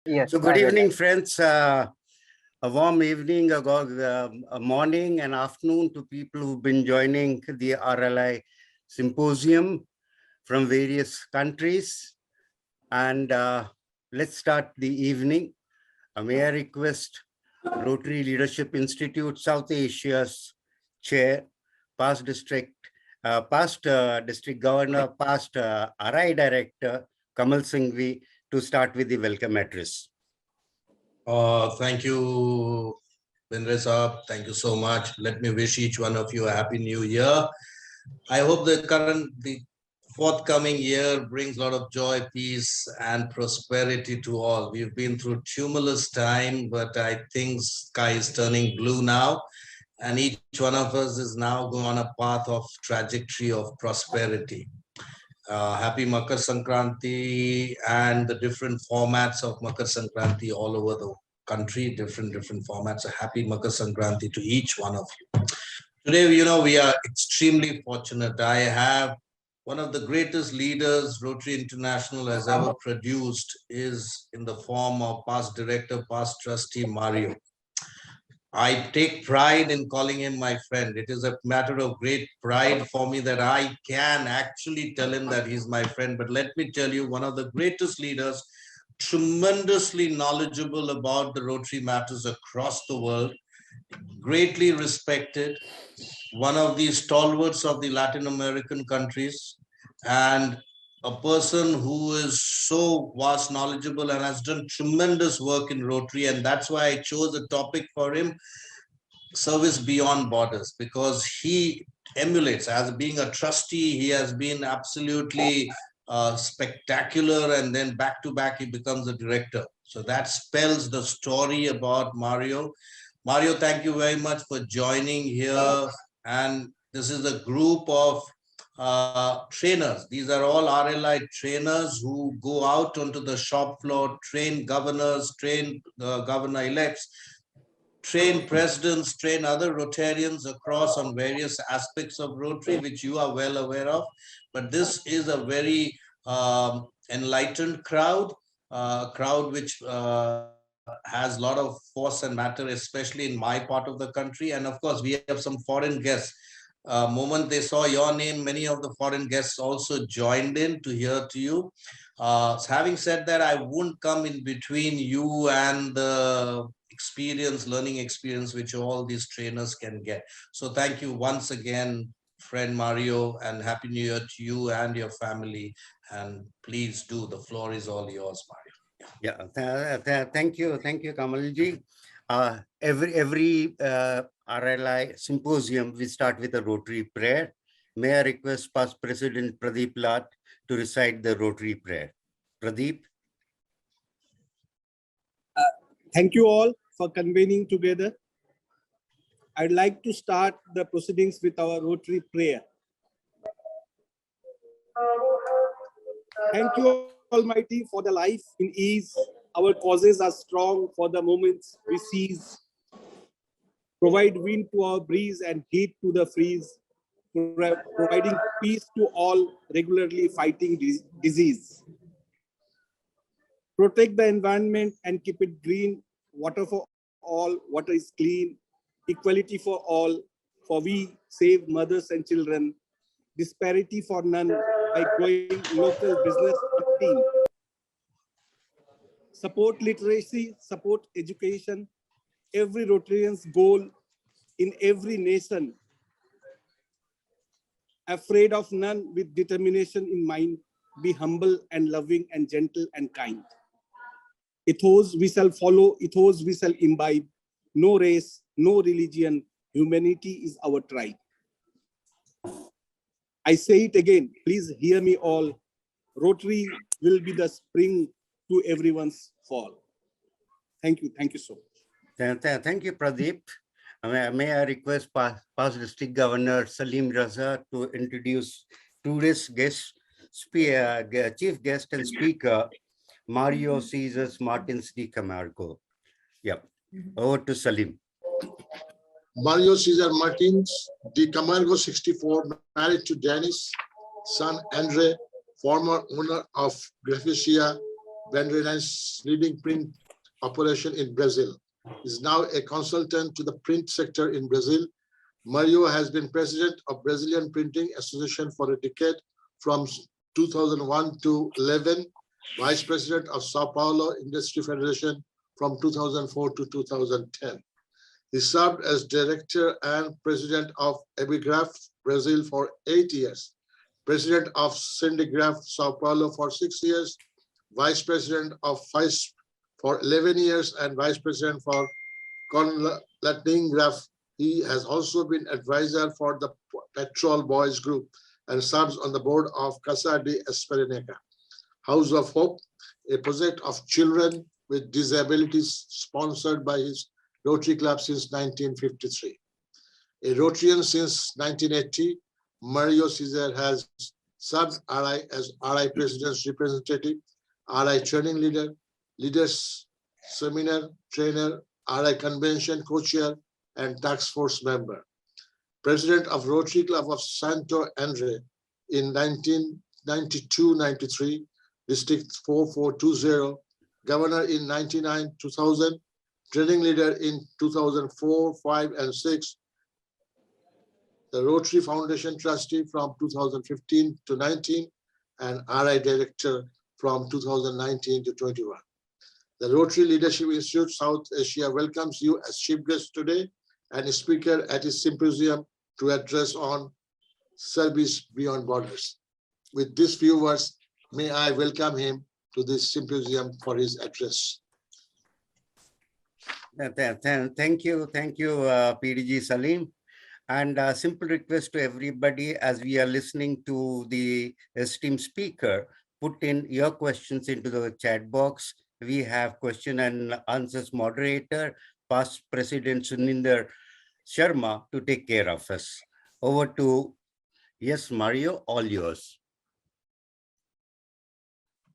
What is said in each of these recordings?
Yes, So good evening, friends. A warm evening, a morning and afternoon to people who've been joining the RLI Symposium from various countries. And let's start the evening. May I request Rotary Leadership Institute, South Asia's chair, past district governor, past RI director, Kamal Singhvi, to start with the welcome address. Thank you, Vindra Saab. Thank you so much. Let me wish each one of you a happy new year. I hope the forthcoming year brings a lot of joy, peace, and prosperity to all. We've been through tumultuous time, but I think sky is turning blue now, and each one of us is now going on a path of trajectory of prosperity. Happy Makar Sankranti and the different formats of Makar Sankranti all over the country, different formats. A happy Makar Sankranti to each one of you. Today, we are extremely fortunate. I have one of the greatest leaders Rotary International has ever produced is in the form of past director, past trustee Mario. I take pride in calling him my friend. It is a matter of great pride for me that I can actually tell him that he's my friend. But let me tell you, one of the greatest leaders, tremendously knowledgeable about the Rotary matters across the world, greatly respected, one of the stalwarts of the Latin American countries, and a person who is so vast knowledgeable and has done tremendous work in Rotary. And that's why I chose a topic for him, service beyond borders, because he emulates, as being a trustee, he has been absolutely spectacular, and then back to back he becomes a director. So that spells the story about Mario. Mario, thank you very much for joining here. And this is a group of trainers. These are all RLI trainers who go out onto the shop floor, train governors, train governor-elects, train presidents, train other Rotarians across on various aspects of Rotary, which you are well aware of. But this is a very enlightened crowd, which has a lot of force and matter, especially in my part of the country. And of course, we have some foreign guests. Moment they saw your name, many of the foreign guests also joined in to hear to you. Having said that, I won't come in between you and the learning experience, which all these trainers can get. So thank you once again, friend Mario, and Happy New Year to you and your family. And please do, the floor is all yours, Mario. Thank you, Kamalji. Every RLI Symposium, we start with a Rotary prayer. May I request past President Pradeep Lat to recite the Rotary prayer. Pradeep. Thank you all for convening together. I'd like to start the proceedings with our Rotary prayer. Thank you, Almighty, for the life in ease. Our causes are strong for the moments we seize. Provide wind to our breeze and heat to the freeze, providing peace to all, regularly fighting disease. Protect the environment and keep it green. Water for all, water is clean. Equality for all, for we save mothers and children. Disparity for none by growing local business team. Support literacy, support education. Every Rotarian's goal in every nation. Afraid of none, with determination in mind. Be humble and loving and gentle and kind. Ethos we shall follow, ethos we shall imbibe. No race, no religion, humanity is our tribe. I say it again, please hear me all. Rotary will be the spring to everyone's fall. Thank you so much. Thank you, Pradeep. May I request past District Governor Salim Raza to introduce today's chief guest and speaker, Mario Cesar Martins de Camargo. Yep. Over to Salim. Mario Cesar Martins de Camargo, 64, married to Dennis, son Andre, former owner of Graficia Bandeirantes' leading print operation in Brazil. Is now a consultant to the print sector in Brazil. Mario has been president of Brazilian Printing Association for a decade from 2001 to 11, vice president of Sao Paulo Industry Federation from 2004 to 2010. He served as director and president of Ebigraph Brazil for 8 years, president of Sindigraph Sao Paulo for 6 years, vice president of FICE for 11 years, and vice president for Conlatingraph. He has also been advisor for the Petrol Boys Group and serves on the board of Casa de Esperança, House of Hope, a project of children with disabilities sponsored by his Rotary Club since 1953. A Rotarian since 1980, Mario Cesar has served RI as RI President's representative, RI training leader, leaders seminar trainer, RI convention co-chair, and task force member. President of Rotary Club of Santo Andre in 1992-93, District 4420, governor in 99-2000, training leader in 2004, 5, and 6, the Rotary Foundation trustee from 2015 to 19, and RI director from 2019 to 21. The Rotary Leadership Institute South Asia welcomes you as chief guest today and a speaker at its symposium to address on service beyond borders. With these few words, may I welcome him to this symposium for his address. Thank you, PDG Salim. And a simple request to everybody as we are listening to the esteemed speaker, put in your questions into the chat box. We have question and answers moderator, past President Suninder Sharma to take care of us. Over to, yes, Mario, all yours.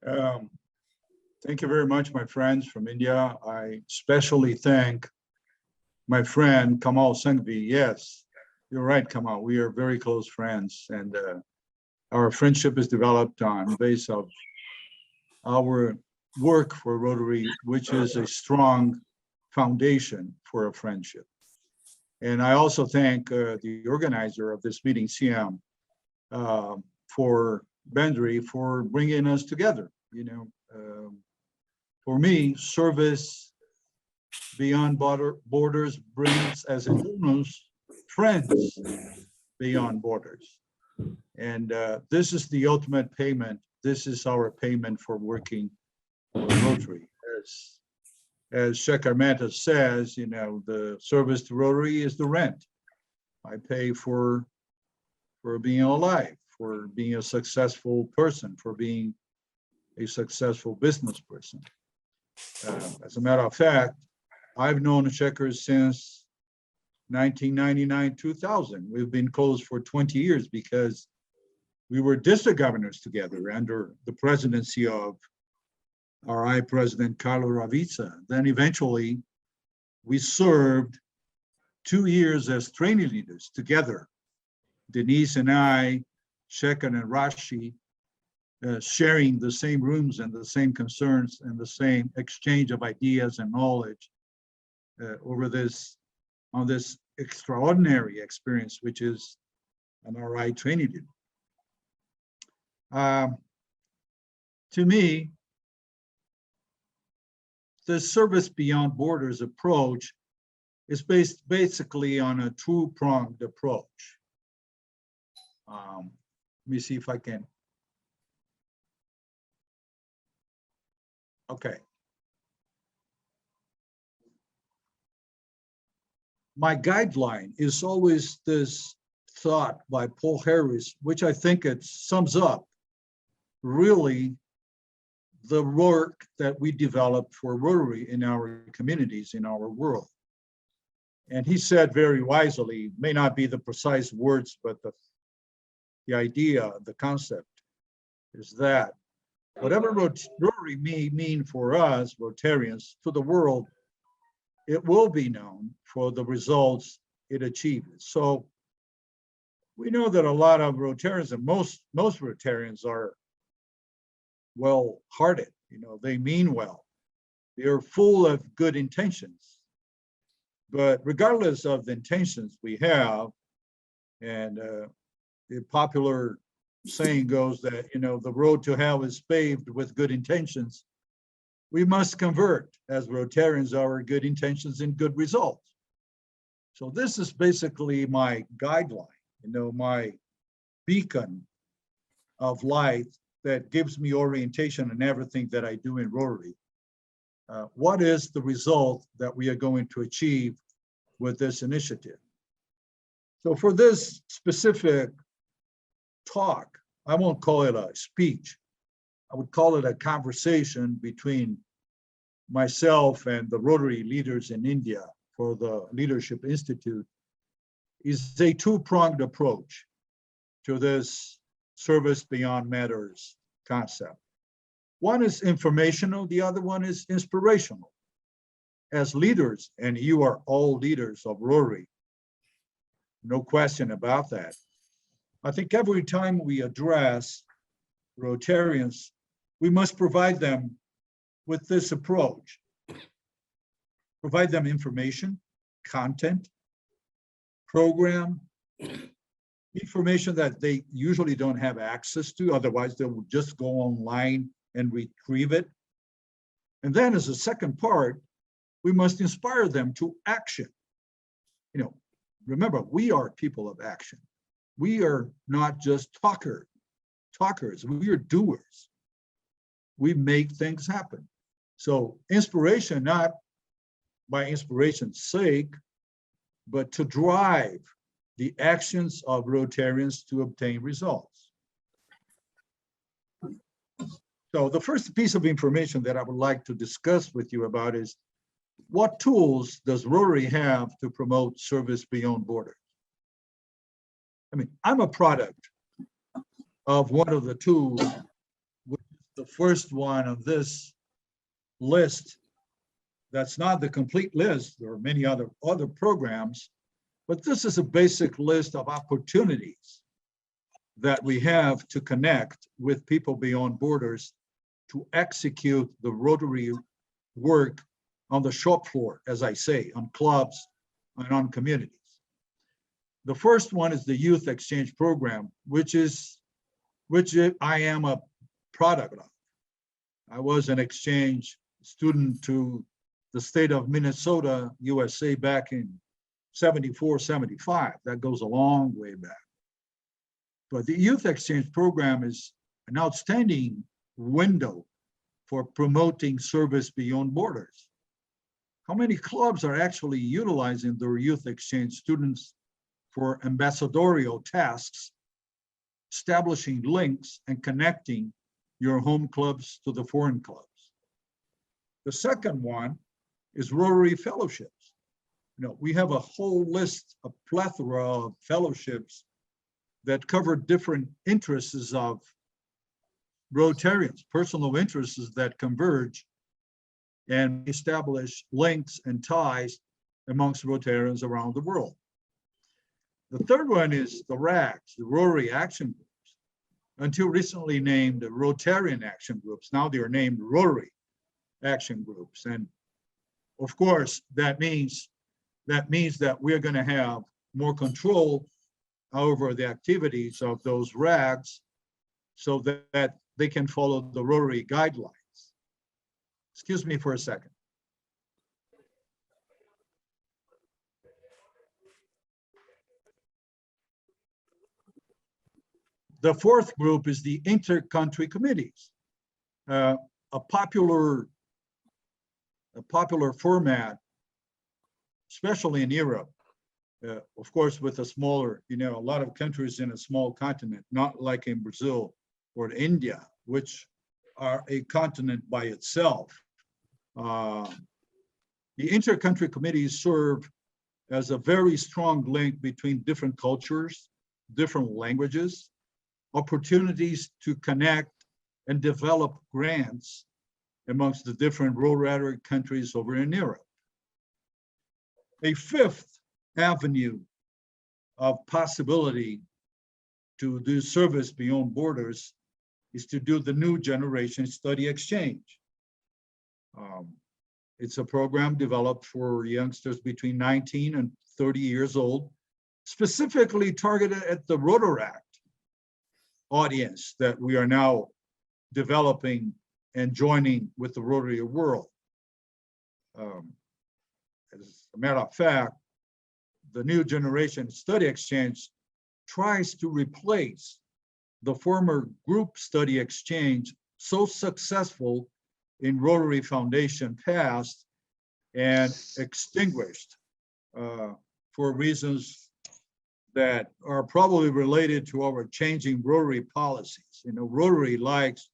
Thank you very much, my friends from India. I especially thank my friend Kamal Sanghvi. Yes, you're right, Kamal. We are very close friends, and our friendship is developed on the base of our work for Rotary, which is a strong foundation for a friendship. And I also thank the organizer of this meeting, CM, for Bandri, for bringing us together. You know, for me, service beyond borders brings as a bonus friends beyond borders. And this is the ultimate payment. This is our payment for working for Rotary. As Shekhar Mehta says, you know, the service to Rotary is the rent I pay for being alive, for being a successful person, for being a successful business person. As a matter of fact, I've known Shekhar since 1999-2000. We've been close for 20 years because we were district governors together under the presidency of RI President Carlo Ravizza. Then eventually we served 2 years as training leaders together. Denise and I, Shekhar and Rashi, sharing the same rooms and the same concerns and the same exchange of ideas and knowledge on this extraordinary experience, which is an RI training leader. To me, the service beyond borders approach is based basically on a two-pronged approach. Let me see if I can. Okay. My guideline is always this thought by Paul Harris, which I think it sums up really the work that we developed for Rotary in our communities, in our world. And he said very wisely, may not be the precise words, but the idea, the concept is that whatever Rotary may mean for us, Rotarians, to the world, it will be known for the results it achieved. So we know that a lot of Rotarians, and most Rotarians are well-hearted, They mean well. They're full of good intentions. But regardless of the intentions we have, and the popular saying goes that, the road to hell is paved with good intentions, we must convert as Rotarians our good intentions in good results. So this is basically my guideline, my beacon of light that gives me orientation in everything that I do in Rotary. What is the result that we are going to achieve with this initiative? So for this specific talk, I won't call it a speech. I would call it a conversation between myself and the Rotary leaders in India for the Leadership Institute. Is a two-pronged approach to this service beyond matters concept. One is informational, the other one is inspirational. As leaders, and you are all leaders of Rotary, no question about that. I think every time we address Rotarians, we must provide them with this approach. Provide them information, content, program, information that they usually don't have access to, otherwise they will just go online and retrieve it. And then as a second part, we must inspire them to action. Remember, we are people of action. We are not just talkers, we are doers. We make things happen. So inspiration, not by inspiration's sake, but to drive the actions of Rotarians to obtain results. So the first piece of information that I would like to discuss with you about is, what tools does Rotary have to promote service beyond borders? I'm a product of one of the tools, which is the first one of this list. That's not the complete list. There are many other programs, but this is a basic list of opportunities that we have to connect with people beyond borders to execute the Rotary work on the shop floor, as I say, on clubs and on communities. The first one is the Youth Exchange Program, which I am a product of. I was an exchange student to the state of Minnesota, USA, back in 74, 75. That goes a long way back. But the Youth Exchange Program is an outstanding window for promoting service beyond borders. How many clubs are actually utilizing their youth exchange students for ambassadorial tasks, establishing links and connecting your home clubs to the foreign clubs? The second one is Rotary fellowships. We have a whole list, a plethora of fellowships that cover different interests of Rotarians, personal interests that converge and establish links and ties amongst Rotarians around the world. The third one is the RAGs, the Rotary Action Groups, until recently named Rotarian Action Groups. Now they are named Rotary Action Groups. And of course, that means that we're going to have more control over the activities of those RAGs so that they can follow the Rotary guidelines. Excuse me for a second. The fourth group is the inter-country committees, a popular format, especially in Europe. Of course, with a smaller, a lot of countries in a small continent, not like in Brazil or India, which are a continent by itself. The inter-country committees serve as a very strong link between different cultures, different languages, opportunities to connect and develop grants amongst the different Rotary countries over in Europe. A fifth avenue of possibility to do service beyond borders is to do the New Generation Study Exchange. It's a program developed for youngsters between 19 and 30 years old, specifically targeted at the Rotary audience that we are now developing and joining with the Rotary World. As a matter of fact, the New Generation Study Exchange tries to replace the former group study exchange so successful in Rotary Foundation past and extinguished for reasons that are probably related to our changing Rotary policies. You know, Rotary likes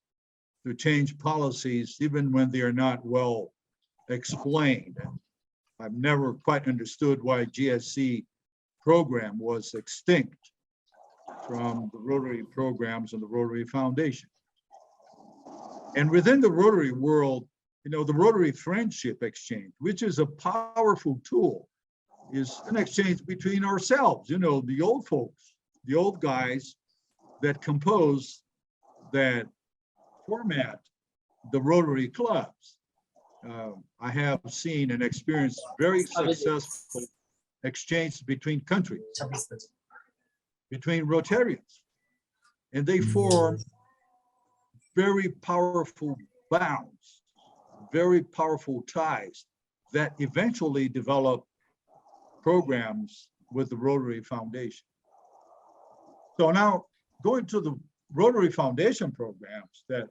to change policies even when they are not well explained. I've never quite understood why GSC program was extinct from the Rotary programs and the Rotary Foundation. And within the Rotary world, you know, the Rotary Friendship Exchange, which is a powerful tool, is an exchange between ourselves, you know, the old folks, the old guys that compose, that format the Rotary clubs. I have seen and experienced very successful exchange between countries, between Rotarians, and they form very powerful bonds, very powerful ties that eventually develop programs with the Rotary Foundation. So now going to the Rotary Foundation programs that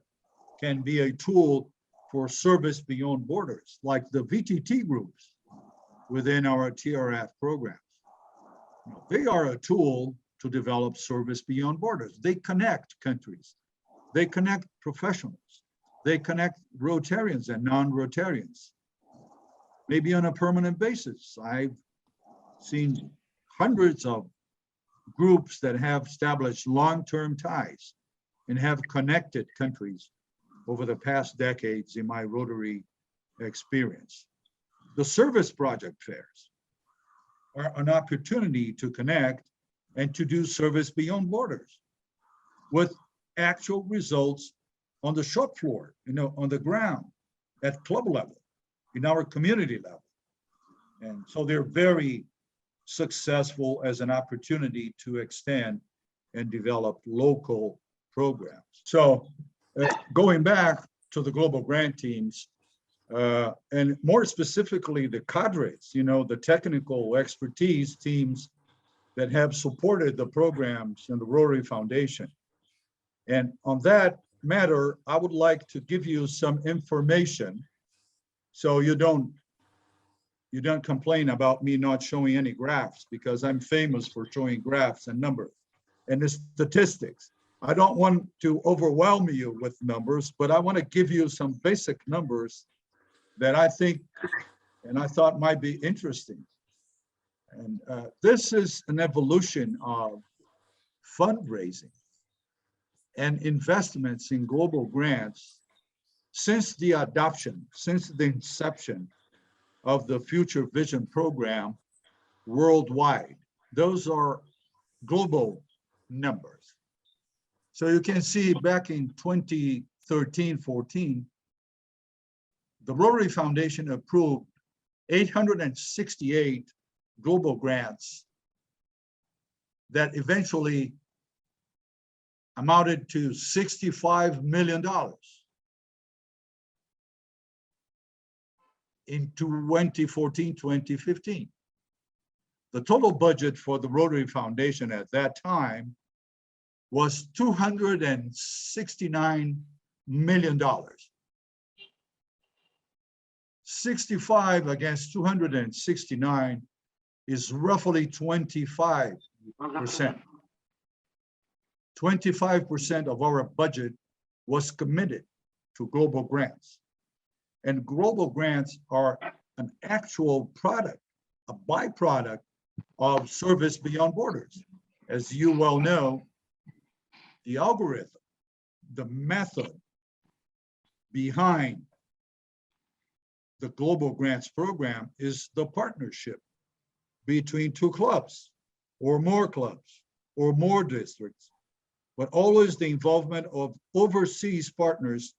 can be a tool for service beyond borders, like the VTT groups within our TRF programs. They are a tool to develop service beyond borders. They connect countries. They connect professionals. They connect Rotarians and non-Rotarians, maybe on a permanent basis. I've seen hundreds of groups that have established long-term ties and have connected countries over the past decades in my Rotary experience. The service project fairs are an opportunity to connect and to do service beyond borders with actual results on the shop floor, you know, on the ground, at club level, in our community level. And so they're very successful as an opportunity to extend and develop local programs. So going back to the global grant teams, and more specifically the cadres, you know, the technical expertise teams that have supported the programs in the Rotary Foundation. And on that matter, I would like to give you some information so you don't complain about me not showing any graphs, because I'm famous for showing graphs and numbers and the statistics. I don't want to overwhelm you with numbers, but I want to give you some basic numbers that I think and I thought might be interesting. And this is an evolution of fundraising and investments in global grants since the adoption, since the inception of the Future Vision program worldwide. Those are global numbers. So you can see back in 2013-14, the Rotary Foundation approved 868 global grants that eventually amounted to $65 million in 2014-2015. The total budget for the Rotary Foundation at that time was $269 million. 65 against 269 is roughly 25%. 25% of our budget was committed to global grants. And global grants are an actual product, a byproduct of service beyond borders. As you well know, the algorithm, the method behind the global grants program is the partnership between two clubs or more districts, but always the involvement of overseas partners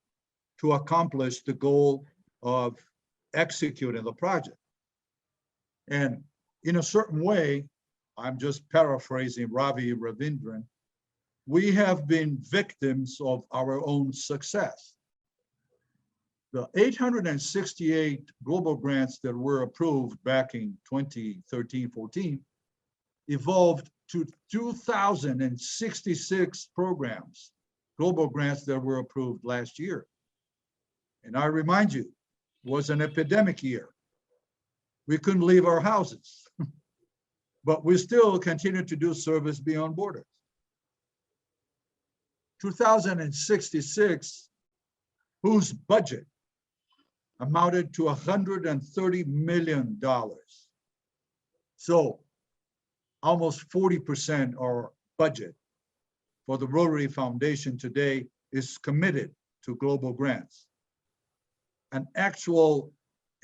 to accomplish the goal of executing the project. And in a certain way, I'm just paraphrasing Ravi Ravindran, we have been victims of our own success. The 868 global grants that were approved back in 2013-14 evolved to 2,066 programs, global grants that were approved last year. And I remind you, it was an epidemic year. We couldn't leave our houses, but we still continue to do service beyond borders. 2,066, whose budget amounted to $130 million. So almost 40% of our budget for the Rotary Foundation today is committed to global grants. An actual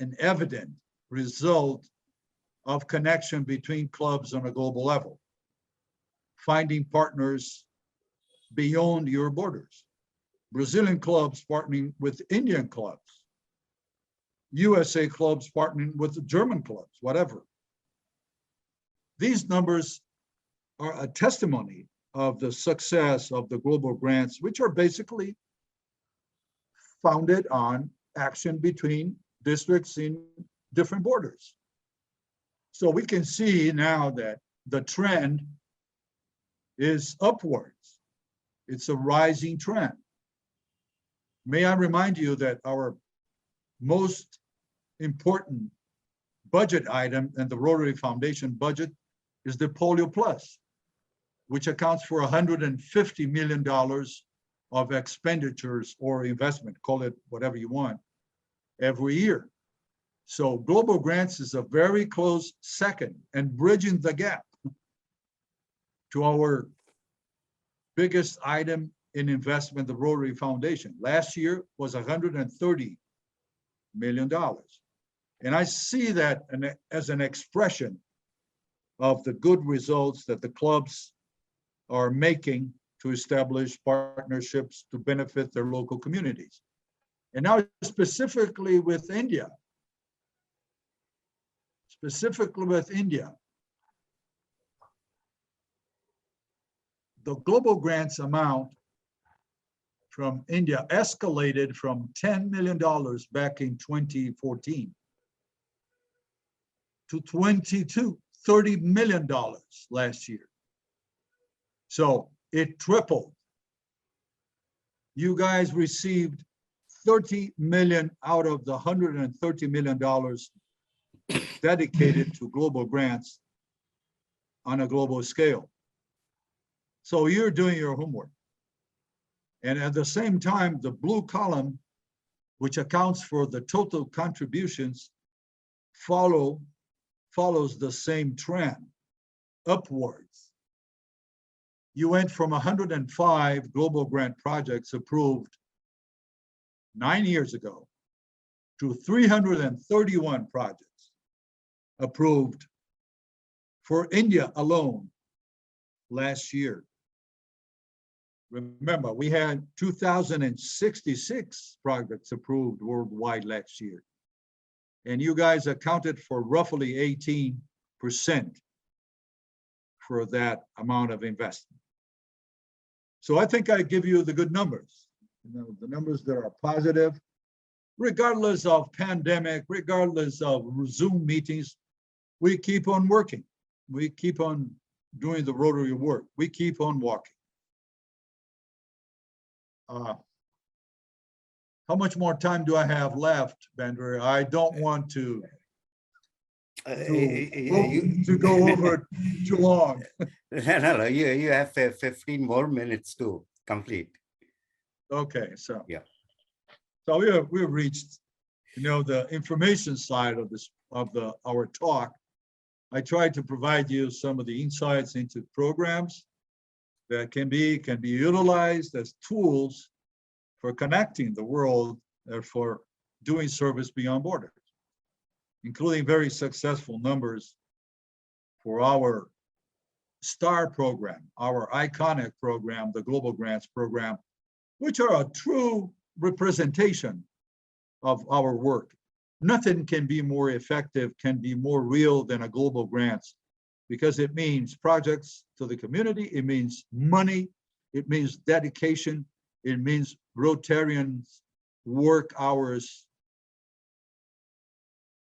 and evident result of connection between clubs on a global level, finding partners beyond your borders. Brazilian clubs partnering with Indian clubs, USA clubs partnering with German clubs, whatever. These numbers are a testimony of the success of the global grants, which are basically founded on action between districts in different borders. So we can see now that the trend is upwards. It's a rising trend. May I remind you that our most important budget item in the Rotary Foundation budget is the Polio Plus, which accounts for $150 million of expenditures or investment, call it whatever you want, every year. So global grants is a very close second and bridging the gap to our biggest item in investment, the Rotary Foundation. Last year was $130 million. And I see that as an expression of the good results that the clubs are making to establish partnerships to benefit their local communities. And now specifically with India, the global grants amount from India escalated from $10 million back in 2014 to $30 million last year. So it tripled. You guys received 30 million out of the $130 million dedicated to global grants on a global scale. So you're doing your homework. And at the same time, the blue column, which accounts for the total contributions, follows the same trend, upwards. You went from 105 global grant projects approved 9 years ago to 331 projects approved for India alone last year. Remember, we had 2,066 projects approved worldwide last year. And you guys accounted for roughly 18% for that amount of investment. So I think I give you the good numbers, the numbers that are positive, regardless of pandemic, regardless of Zoom meetings. We keep on working. We keep on doing the Rotary work. We keep on walking. How much more time do I have left, Bender? I don't want to go over too long. No, you have 15 more minutes to complete. Okay, so yeah, so we've reached, the information side of our talk. I tried to provide you some of the insights into programs that can be utilized as tools for connecting the world and for doing service beyond borders, including very successful numbers for our STAR program, our iconic program, the Global Grants program, which are a true representation of our work. Nothing can be more effective, can be more real than a global grants, because it means projects to the community, it means money, it means dedication, it means Rotarians work hours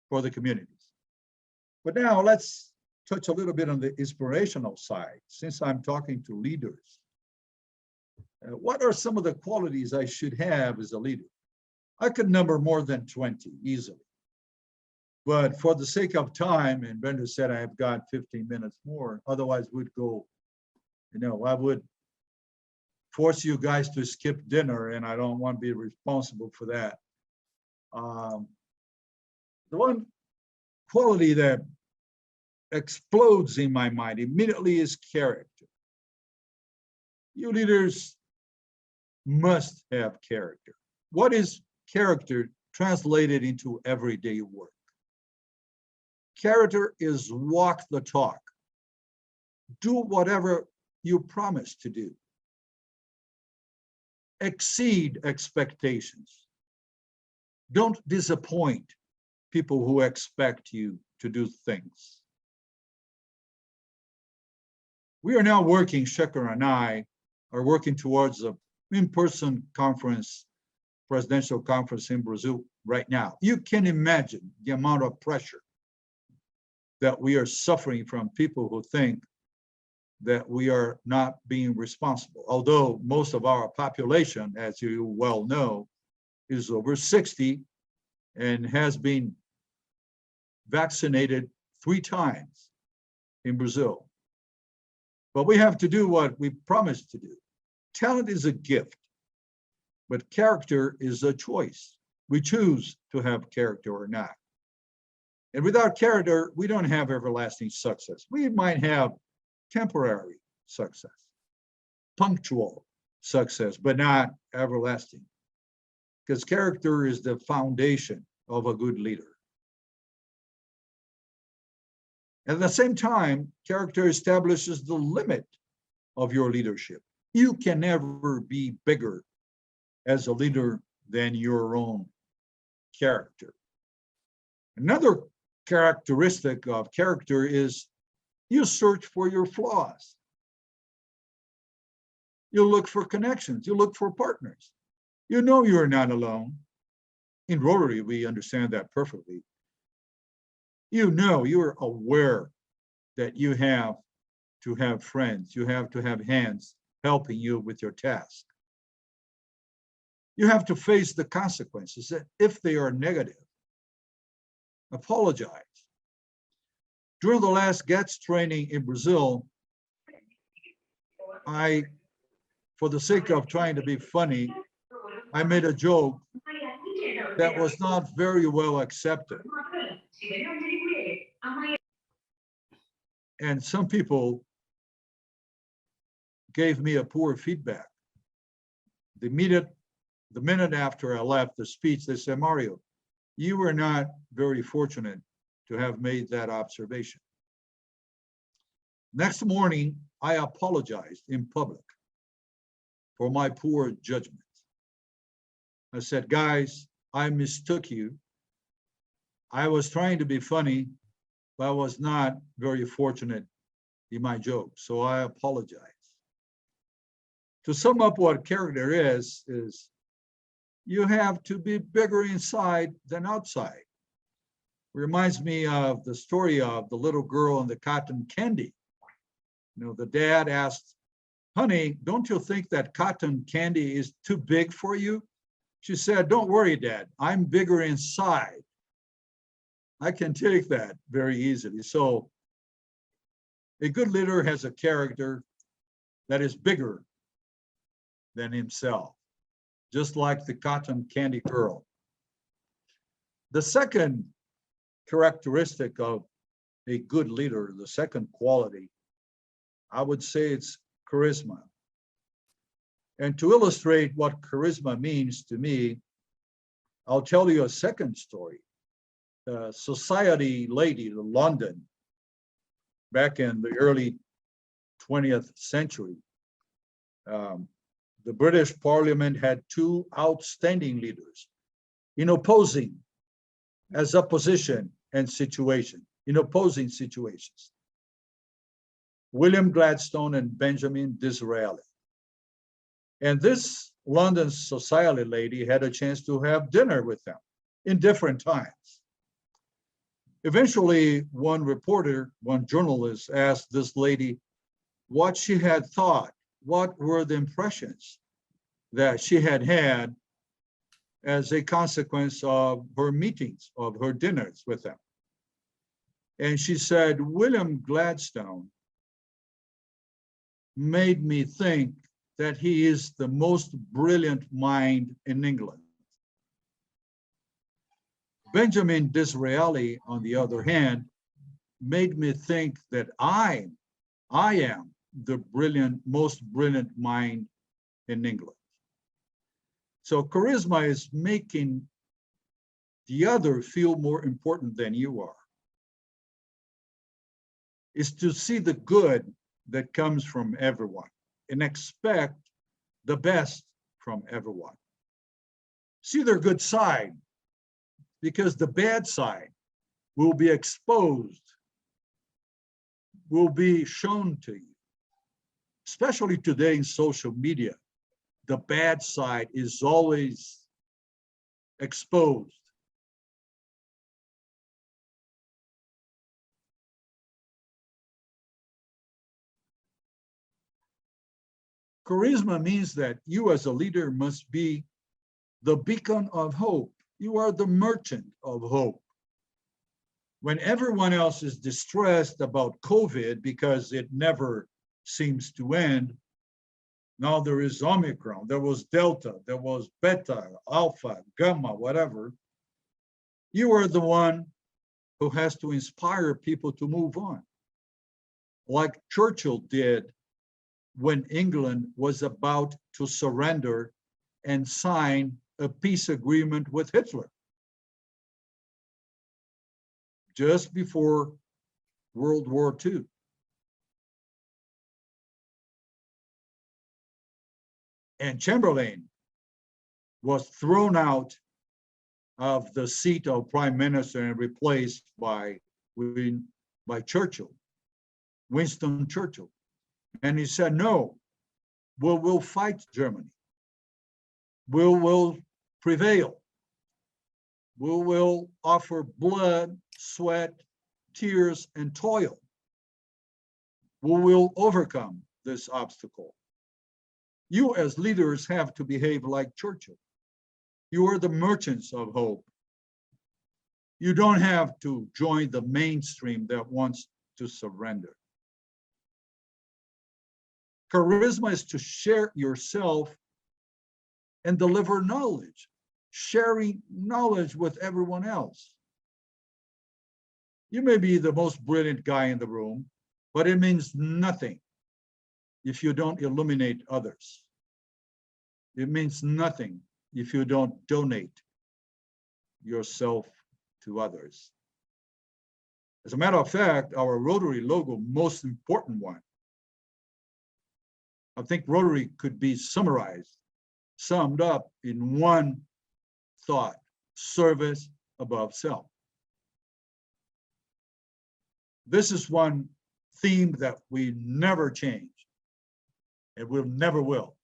for the communities. But now let's touch a little bit on the inspirational side, since I'm talking to leaders. What are some of the qualities I should have as a leader? I could number more than 20 easily. But for the sake of time, and Brenda said I have got 15 minutes more, otherwise we'd go, I would force you guys to skip dinner, and I don't want to be responsible for that. The one quality that explodes in my mind immediately is character. You leaders must have character. What is character translated into everyday work? Character is walk the talk. Do whatever you promise to do. Exceed expectations. Don't disappoint people who expect you to do things. We are now working, Shekhar and I are working towards an in-person conference, presidential conference in Brazil right now. You can imagine the amount of pressure that we are suffering from people who think that we are not being responsible. Although most of our population, as you well know, is over 60 and has been vaccinated 3 times in Brazil. But we have to do what we promised to do. Talent is a gift, but character is a choice. We choose to have character or not. And without character, we don't have everlasting success. We might have temporary success, punctual success, but not everlasting. Because character is the foundation of a good leader. At the same time, character establishes the limit of your leadership. You can never be bigger as a leader than your own character. Another characteristic of character is you search for your flaws. You look for connections, you look for partners. You know you're not alone. In Rotary, we understand that perfectly. You know, you're aware that you have to have friends, you have to have hands helping you with your task. You have to face the consequences that if they are negative. Apologize. During the last GETS training in Brazil, for the sake of trying to be funny, I made a joke that was not very well accepted. And some people gave me a poor feedback. The minute after I left the speech, they said, Mario, you were not very fortunate to have made that observation. Next morning, I apologized in public for my poor judgment. I said, guys, I mistook you. I was trying to be funny, but I was not very fortunate in my joke, so I apologize. To sum up what character is you have to be bigger inside than outside. Reminds me of the story of the little girl and the cotton candy. The dad asked, honey, don't you think that cotton candy is too big for you? She said, don't worry, Dad, I'm bigger inside. I can take that very easily. So a good leader has a character that is bigger than himself, just like the cotton candy girl. The second characteristic of a good leader, the second quality, I would say it's charisma. And to illustrate what charisma means to me, I'll tell you a second story. A society lady in London, back in the early 20th century. The British Parliament had two outstanding leaders in opposing situations. William Gladstone and Benjamin Disraeli. And this London society lady had a chance to have dinner with them in different times. Eventually, one journalist asked this lady what she had thought, what were the impressions that she had had as a consequence of her meetings, of her dinners with them. And she said, William Gladstone made me think that he is the most brilliant mind in England. Benjamin Disraeli, on the other hand, made me think that I am the most brilliant mind in England. So charisma is making the other feel more important than you are. Is to see the good that comes from everyone and expect the best from everyone. See their good side, because the bad side will be exposed, will be shown to you. Especially today in social media, the bad side is always exposed. Charisma means that you as a leader must be the beacon of hope. You are the merchant of hope. When everyone else is distressed about COVID because it never seems to end, now there is Omicron, there was Delta, there was Beta, Alpha, Gamma, whatever. You are the one who has to inspire people to move on, like Churchill did when England was about to surrender and sign a peace agreement with Hitler just before World War II. And Chamberlain was thrown out of the seat of prime minister and replaced by Churchill, Winston Churchill. And he said, no, we'll fight Germany. We'll prevail. We will offer blood, sweat, tears, and toil. We will overcome this obstacle. You as leaders have to behave like Churchill. You are the merchants of hope. You don't have to join the mainstream that wants to surrender. Charisma is to share yourself and deliver knowledge, sharing knowledge with everyone else. You may be the most brilliant guy in the room, but it means nothing if you don't illuminate others. It means nothing if you don't donate yourself to others. As a matter of fact, our Rotary logo, most important one, I think Rotary could be summed up in one thought: service above self. This is one theme that we never change, and we never will.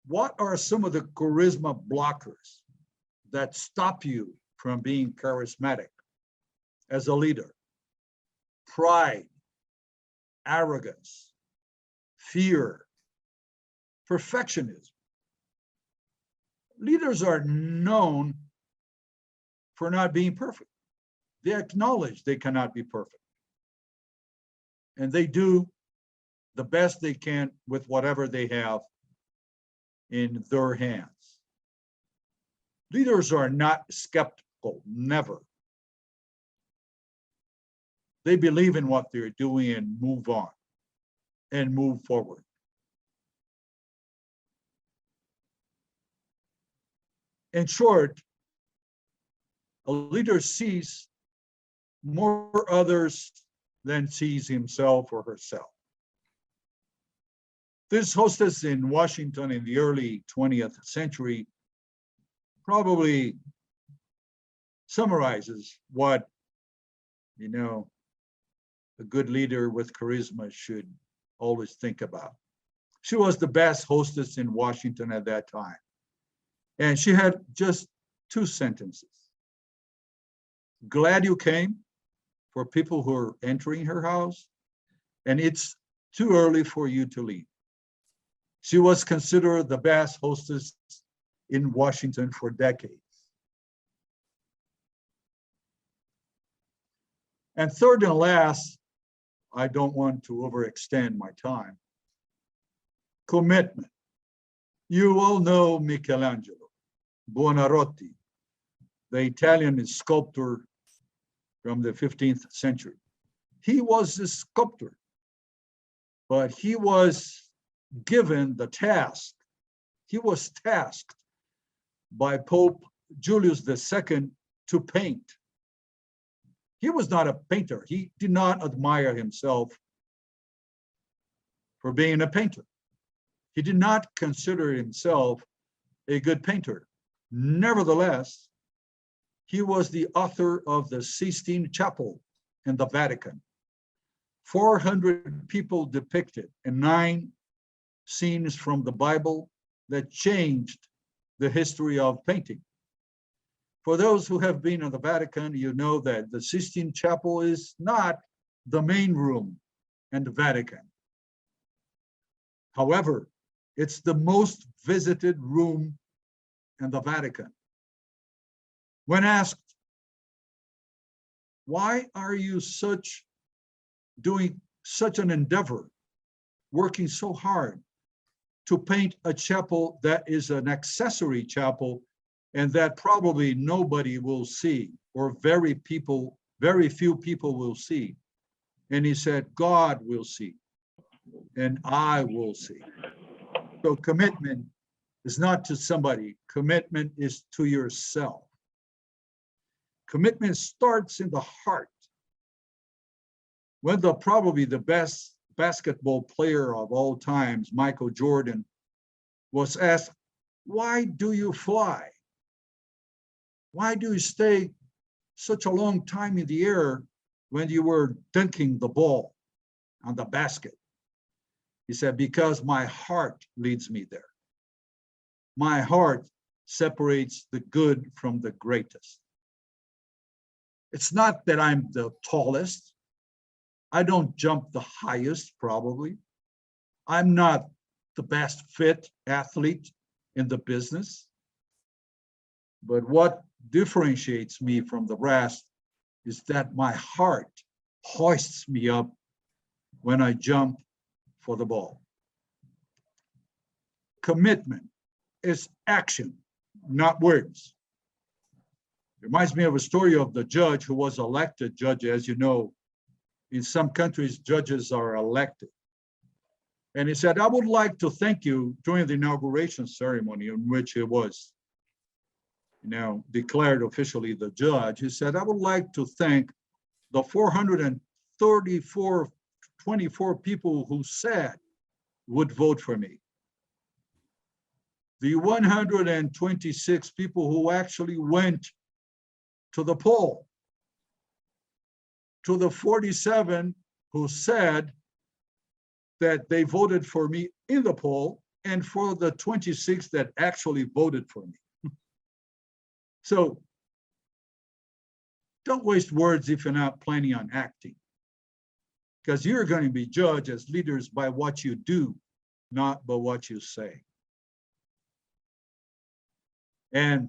What are some of the charisma blockers that stop you from being charismatic as a leader? Pride, arrogance, fear, perfectionism. Leaders are known for not being perfect. They acknowledge they cannot be perfect. And they do the best they can with whatever they have in their hands. Leaders are not skeptical, never. They believe in what they're doing and move on and move forward. In short, a leader sees more others than sees himself or herself. This hostess in Washington in the early 20th century probably summarizes what, a good leader with charisma should always think about. She was the best hostess in Washington at that time. And she had just 2 sentences. Glad you came, for people who are entering her house, and it's too early for you to leave. She was considered the best hostess in Washington for decades. And third and last, I don't want to overextend my time. Commitment. You all know Michelangelo Buonarroti, the Italian sculptor from the 15th century. He was a sculptor, but he was given the task. He was tasked by Pope Julius II to paint. He was not a painter. He did not admire himself for being a painter. He did not consider himself a good painter. Nevertheless, he was the author of the Sistine Chapel in the Vatican. 400 people depicted and 9 scenes from the Bible that changed the history of painting. For those who have been in the Vatican, you know that the Sistine Chapel is not the main room in the Vatican. However, it's the most visited room in the Vatican. When asked, why are you doing such an endeavor, working so hard to paint a chapel that is an accessory chapel and that probably nobody will see, or very few people will see? And he said, God will see, and I will see. So commitment is not to somebody, commitment is to yourself. Commitment starts in the heart. When probably the best basketball player of all times, Michael Jordan, was asked, why do you fly? Why do you stay such a long time in the air when you were dunking the ball on the basket? He said, because my heart leads me there. My heart separates the good from the greatest. It's not that I'm the tallest. I don't jump the highest, probably. I'm not the best fit athlete in the business. But what differentiates me from the rest is that my heart hoists me up when I jump for the ball. Commitment is action, not words. Reminds me of a story of the judge who was elected judge. As you know, in some countries, judges are elected. And he said, I would like to thank you during the inauguration ceremony in which he was declared officially the judge. He said, I would like to thank the 24 people who said would vote for me. The 126 people who actually went to the poll, to the 47 who said that they voted for me in the poll, and for the 26 that actually voted for me. So don't waste words if you're not planning on acting, because you're going to be judged as leaders by what you do, not by what you say. And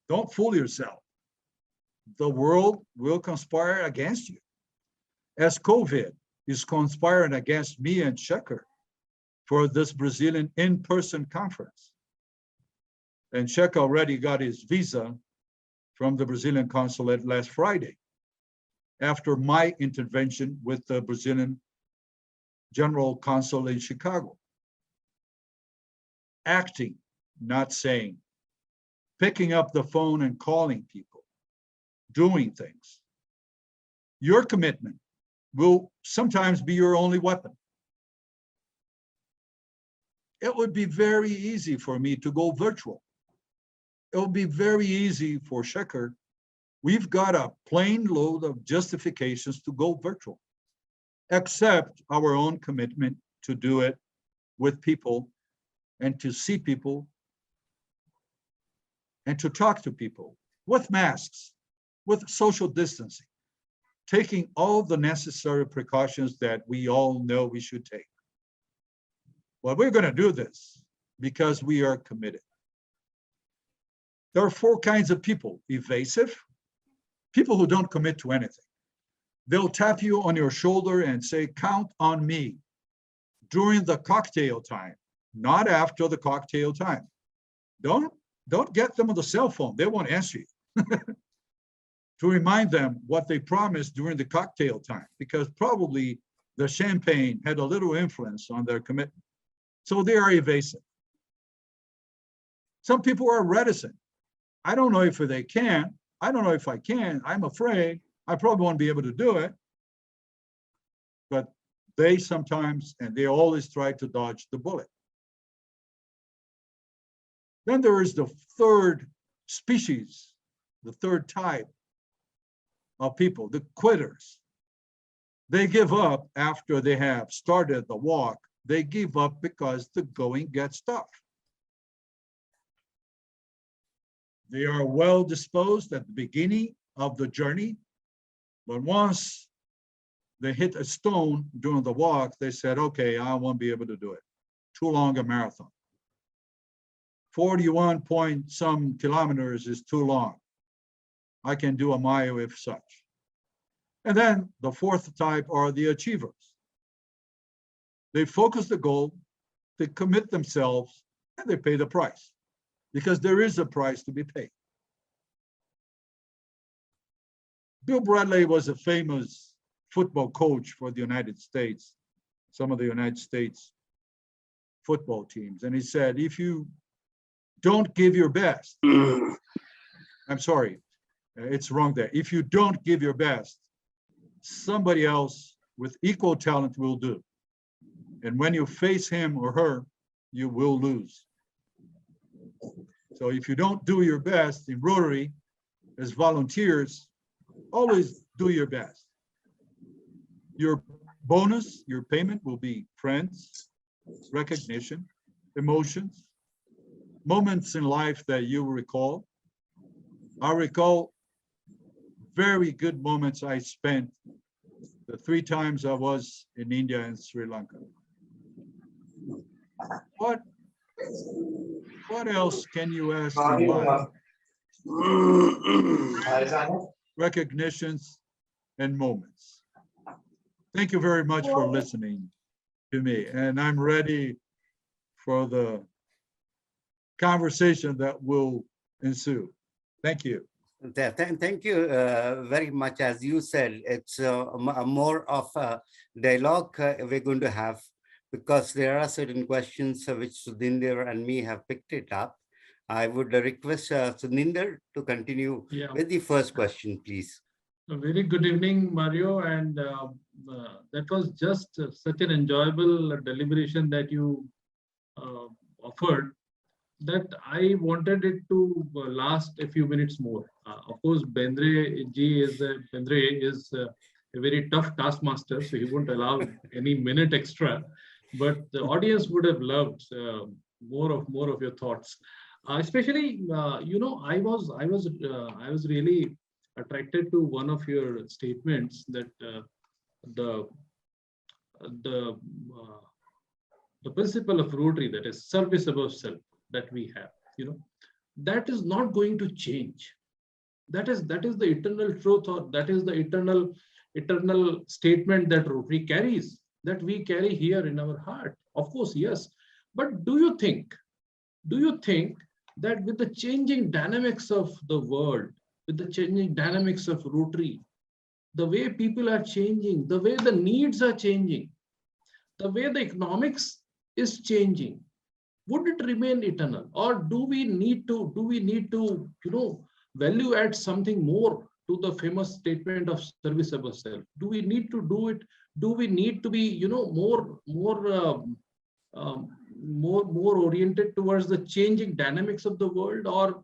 don't fool yourself. The world will conspire against you, as COVID is conspiring against me and Cesar for this Brazilian in-person conference. And Cesar already got his visa from the Brazilian consulate last Friday, after my intervention with the Brazilian general consul in Chicago. Acting, not saying. Picking up the phone and calling people. Doing things. your commitment will sometimes be your only weapon. It would be very easy for me to go virtual. It would be very easy for Shekhar. We've got a plane load of justifications to go virtual, except our own commitment to do it with people and to see people and to talk to people with masks, with social distancing, taking all the necessary precautions that we all know we should take. Well, we're going to do this because we are committed. There are four kinds of people: evasive, people who don't commit to anything. They'll tap you on your shoulder and say, count on me during the cocktail time, not after the cocktail time. Don't get them on the cell phone. They won't answer you. To remind them what they promised during the cocktail time, because probably the champagne had a little influence on their commitment. So they are evasive. Some people are reticent. I don't know if they can. I don't know if I can. I'm afraid. I probably won't be able to do it. But they sometimes, and they always try to dodge the bullet. Then there is the third species, the third type of people, the quitters. They give up after they have started the walk. They give up because the going gets tough. They are well disposed at the beginning of the journey, but once they hit a stone during the walk, they said, okay, I won't be able to do it. Too long a marathon. 41 point some kilometers is too long. I can do a mile if such. And then the fourth type are the achievers. They focus the goal, they commit themselves, and they pay the price, because there is a price to be paid. Bill Bradley was a famous football coach for the United States, some of the United States football teams. And he said, if you don't give your best, I'm sorry, it's wrong there. If you don't give your best, somebody else with equal talent will do. And when you face him or her, you will lose. So if you don't do your best in Rotary as volunteers, always do your best. Your bonus, your payment will be friends, recognition, emotions, moments in life that you recall. I recall very good moments I spent the 3 times I was in India and Sri Lanka. What else can you ask in life? Recognitions and moments. Thank you very much for listening to me, and I'm ready for the conversation that will ensue. Thank you. Thank you very much. As you said, it's more of a dialogue we're going to have, because there are certain questions which Sudhinder and me have picked it up. I would request Sudhinder to continue with the first question, please. A very good evening, Mario, and that was just such an enjoyable deliberation that you offered, that I wanted it to last a few minutes more. Of course, Bendre is a very tough taskmaster, so he won't allow any minute extra. But the audience would have loved more of your thoughts. Especially, I was really attracted to one of your statements that the principle of Rotary, that is service above self, that we have, that is not going to change. That is the eternal truth, or that is the eternal statement that Rotary carries, that we carry here in our heart. Of course, yes. But do you think that with the changing dynamics of the world, with the changing dynamics of Rotary, the way people are changing, the way the needs are changing, the way the economics is changing, would it remain eternal, or do we need to value add something more to the famous statement of service above self? Do we need to do it? Do we need to be, more oriented towards the changing dynamics of the world, or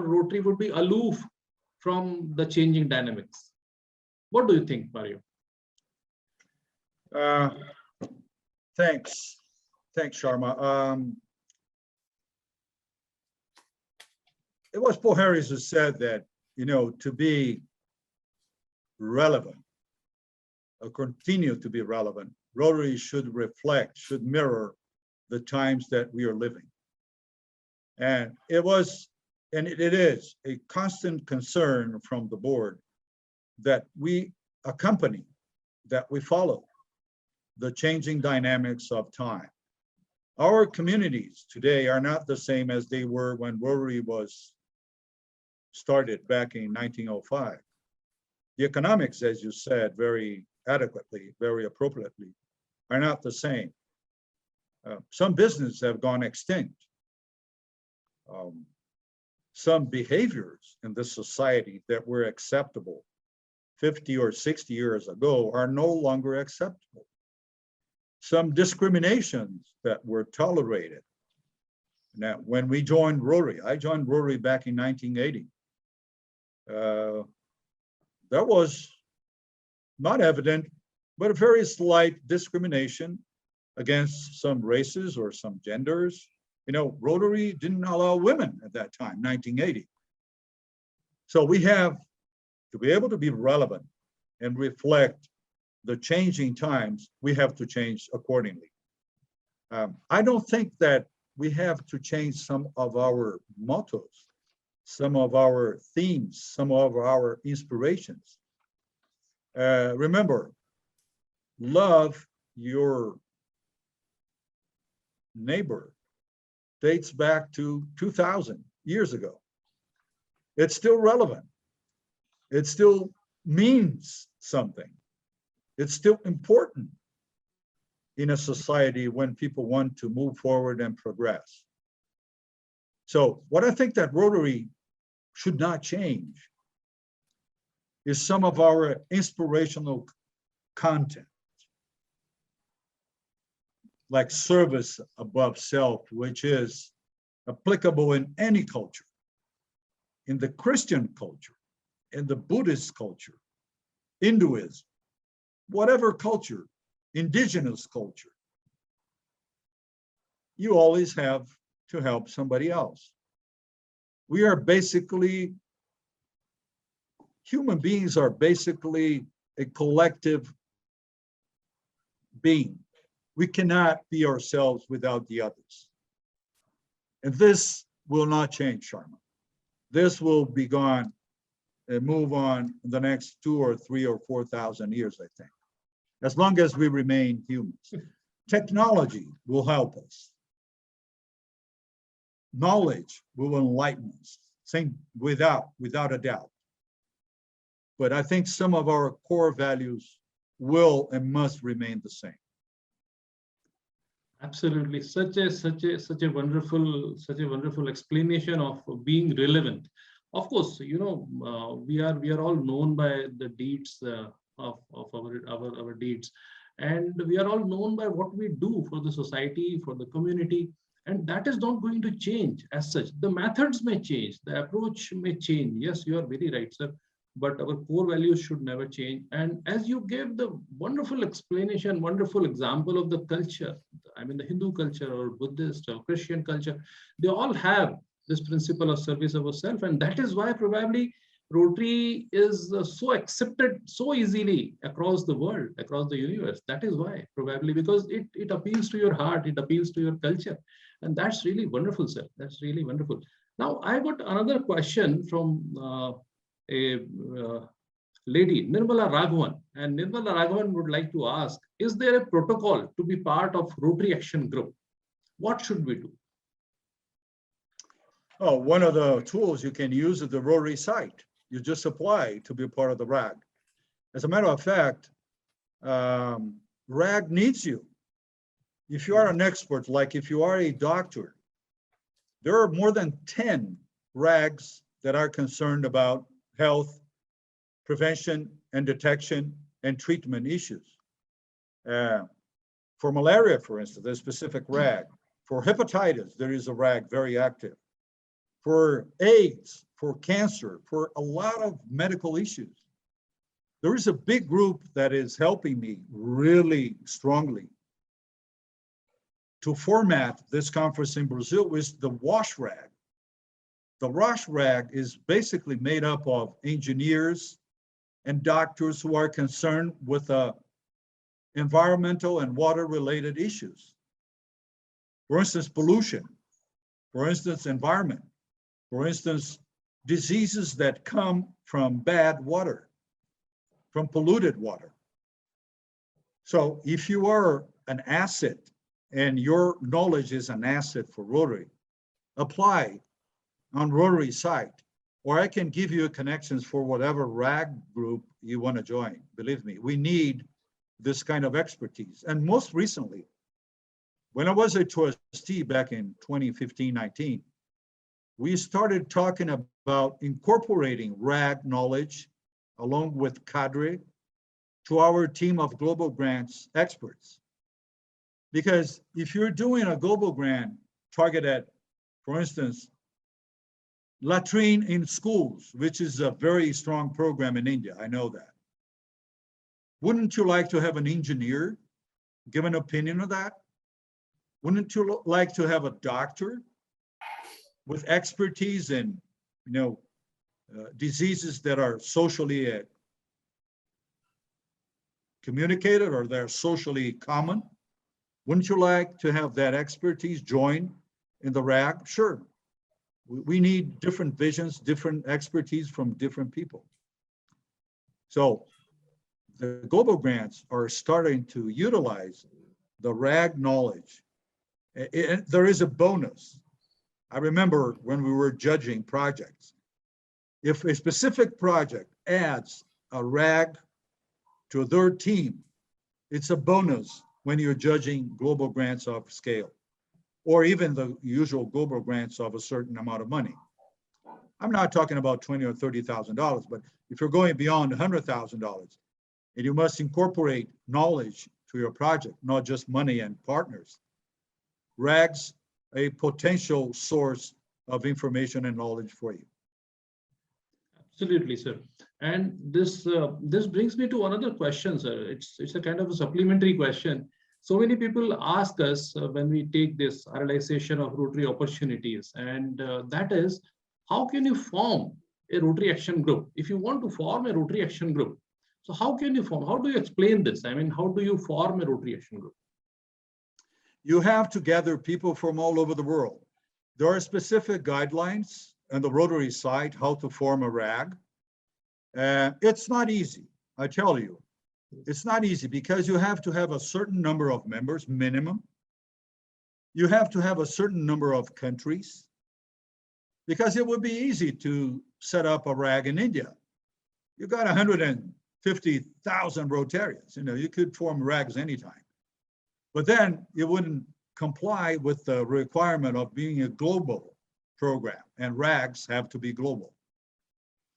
Rotary would be aloof from the changing dynamics? What do you think, Mario? Thanks, Sharma. It was Paul Harris who said that, to be relevant or continue to be relevant, Rotary should reflect, should mirror the times that we are living. And it is a constant concern from the board that we accompany, that we follow the changing dynamics of time. Our communities today are not the same as they were when Rotary was started back in 1905. The economics, as you said, very adequately, very appropriately, are not the same. Some businesses have gone extinct. Some behaviors in this society that were acceptable 50 or 60 years ago are no longer acceptable. Some discriminations that were tolerated. Now, when we joined Rotary, I joined Rotary back in 1980. That was not evident, but a very slight discrimination against some races or some genders. Rotary didn't allow women at that time, 1980. So we have to be able to be relevant and reflect the changing times. We have to change accordingly. I don't think that we have to change some of our mottos, some of our themes, some of our inspirations. Remember, love your neighbor dates back to 2000 years ago. It's still relevant. It still means something. It's still important in a society when people want to move forward and progress. So what I think that Rotary should not change is some of our inspirational content, like service above self, which is applicable in any culture, in the Christian culture, in the Buddhist culture, Hinduism, whatever culture, indigenous culture. You always have to help somebody else. We are basically, human beings are basically a collective being. We cannot be ourselves without the others. And this will not change, Sharma. This will be gone and move on in the next 2 or 3 or 4,000 years, I think, as long as we remain humans. Technology will help us. Knowledge will enlighten us, without a doubt. But I think some of our core values will and must remain the same. Absolutely, such a wonderful explanation of being relevant. Of course, we are all known by the deeds of our deeds, and we are all known by what we do for the society, for the community, and that is not going to change as such. The methods may change, the approach may change. Yes, you are very right, sir. But our core values should never change. And as you gave the wonderful explanation, wonderful example of the culture, I mean the Hindu culture or Buddhist or Christian culture, they all have this principle of service of self. And that is why probably Rotary is so accepted so easily across the world, across the universe. That is why, probably because it appeals to your heart, it appeals to your culture. And that's really wonderful, sir. That's really wonderful. Now, I got another question from a lady, Nirmala Raghavan. And Nirmala Raghavan would like to ask, is there a protocol to be part of Rotary Action Group? What should we do? Oh, one of the tools you can use is the Rotary site. You just apply to be a part of the RAG. As a matter of fact, RAG needs you. If you are an expert, like if you are a doctor, there are more than 10 RAGs that are concerned about health prevention and detection and treatment issues. For malaria, for instance, there's specific RAG. For hepatitis, there is a RAG very active. For AIDS, for cancer, for a lot of medical issues. There is a big group that is helping me really strongly to format this conference in Brazil with the WASH RAG. The WASH RAG is basically made up of engineers and doctors who are concerned with environmental and water-related issues. For instance, pollution. For instance, environment. For instance, diseases that come from bad water, from polluted water. So if you are an asset and your knowledge is an asset for Rotary, apply on Rotary site, or I can give you connections for whatever RAG group you want to join. Believe me, we need this kind of expertise. And most recently, when I was a trustee back in 2015-19, we started talking about incorporating RAG knowledge along with cadre to our team of global grants experts. Because if you're doing a global grant targeted at, for instance, latrine in schools, which is a very strong program in India, I know that. Wouldn't you like to have an engineer give an opinion of that? Wouldn't you like to have a doctor with expertise in, diseases that are socially communicated or they're socially common? Wouldn't you like to have that expertise join in the RAG? Sure. We need different visions, different expertise from different people. So the global grants are starting to utilize the RAG knowledge. There is a bonus. I remember when we were judging projects, if a specific project adds a RAG to their team, it's a bonus when you're judging global grants of scale, or even the usual global grants of a certain amount of money. I'm not talking about $20,000 or $30,000, but if you're going beyond $100,000, and you must incorporate knowledge to your project, not just money and partners, RAG's a potential source of information and knowledge for you. Absolutely, sir. And this brings me to another question, sir. It's a kind of a supplementary question. So many people ask us when we take this realization of Rotary opportunities, and that is, how can you form a Rotary Action Group? If you want to form a Rotary Action Group, so how can you form? How do you explain this? I mean, how do you form a Rotary Action Group? You have to gather people from all over the world. There are specific guidelines on the Rotary site how to form a RAG. It's not easy, I tell you. It's not easy because you have to have a certain number of members, minimum. You have to have a certain number of countries, because it would be easy to set up a RAG in India. You got 150,000 Rotarians, you could form RAGs anytime. But then it wouldn't comply with the requirement of being a global program, and RAGs have to be global.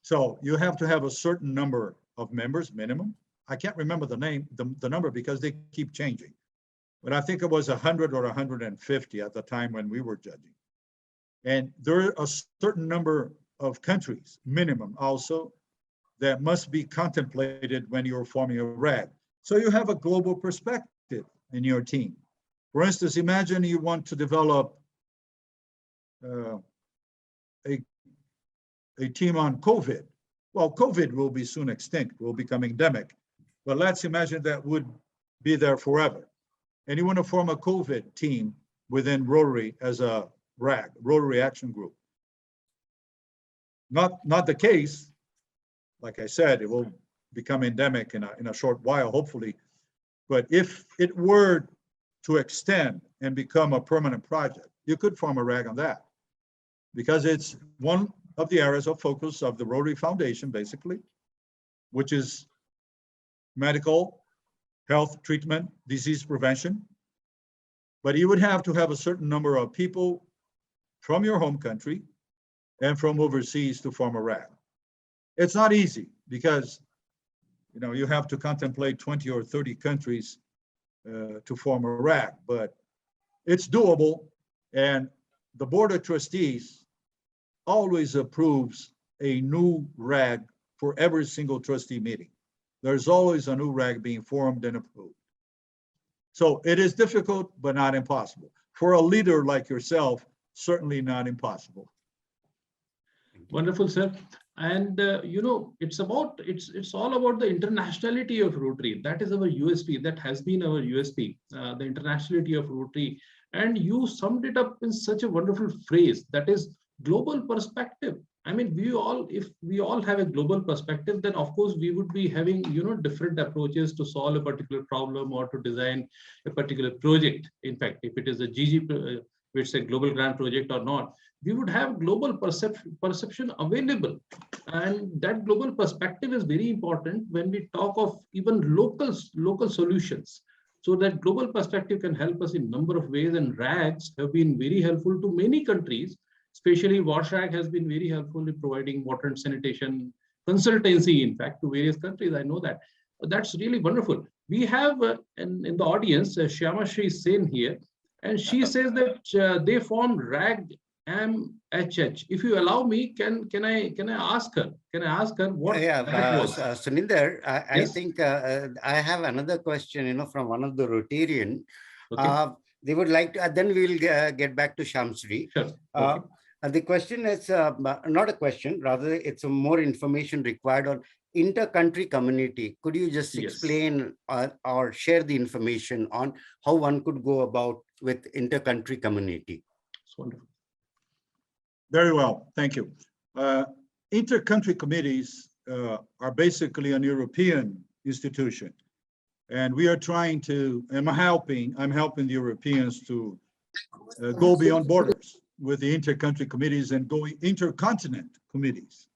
So you have to have a certain number of members, minimum. I can't remember the number because they keep changing. But I think it was 100 or 150 at the time when we were judging. And there are a certain number of countries, minimum also, that must be contemplated when you're forming a RAG. So you have a global perspective in your team. For instance, imagine you want to develop a team on COVID. Well, COVID will be soon extinct, will become endemic. But let's imagine that would be there forever. And you want to form a COVID team within Rotary as a RAG, Rotary Action Group. Not the case. Like I said, it will become endemic in a short while, hopefully. But if it were to extend and become a permanent project, you could form a RAG on that, because it's one of the areas of focus of the Rotary Foundation, basically, which is medical, health treatment, disease prevention. But you would have to have a certain number of people from your home country and from overseas to form a RAG. It's not easy because, you have to contemplate 20 or 30 countries to form a RAG, but it's doable. And the Board of Trustees always approves a new RAG for every single trustee meeting. There's always a new RAG being formed and approved. So it is difficult, but not impossible. For a leader like yourself, certainly not impossible. Wonderful, sir. And it's all about the internationality of Rotary. That is our USP. That has been our USP, the internationality of Rotary. And you summed it up in such a wonderful phrase, that is global perspective. I mean, if we all have a global perspective, then of course we would be having, different approaches to solve a particular problem or to design a particular project. In fact, if it is a GG, it's a global grant project or not, we would have global perception available. And that global perspective is very important when we talk of even local solutions. So that global perspective can help us in a number of ways, and RAGs have been very helpful to many countries. Especially WashRAG has been very helpful in providing water and sanitation consultancy, in fact, to various countries. I know that. That's really wonderful. We have in the audience, Shyama Shri Sen here, and she says that they formed RAG MHH. If you allow me, can I ask her? Can I ask her what that was? Suninder, I Yes. think I have another question, from one of the Rotarian. Okay. They would like to, then we will get back to Shamsri. Sure. Okay. The question is not a question, rather it's a more information required on inter-country community. Could you just Yes. explain or share the information on how one could go about with inter-country community? It's wonderful. Very well, thank you. Inter-country committees are basically an European institution. And we are trying to, I'm helping the Europeans to go beyond borders with the inter-country committees and going intercontinent committees.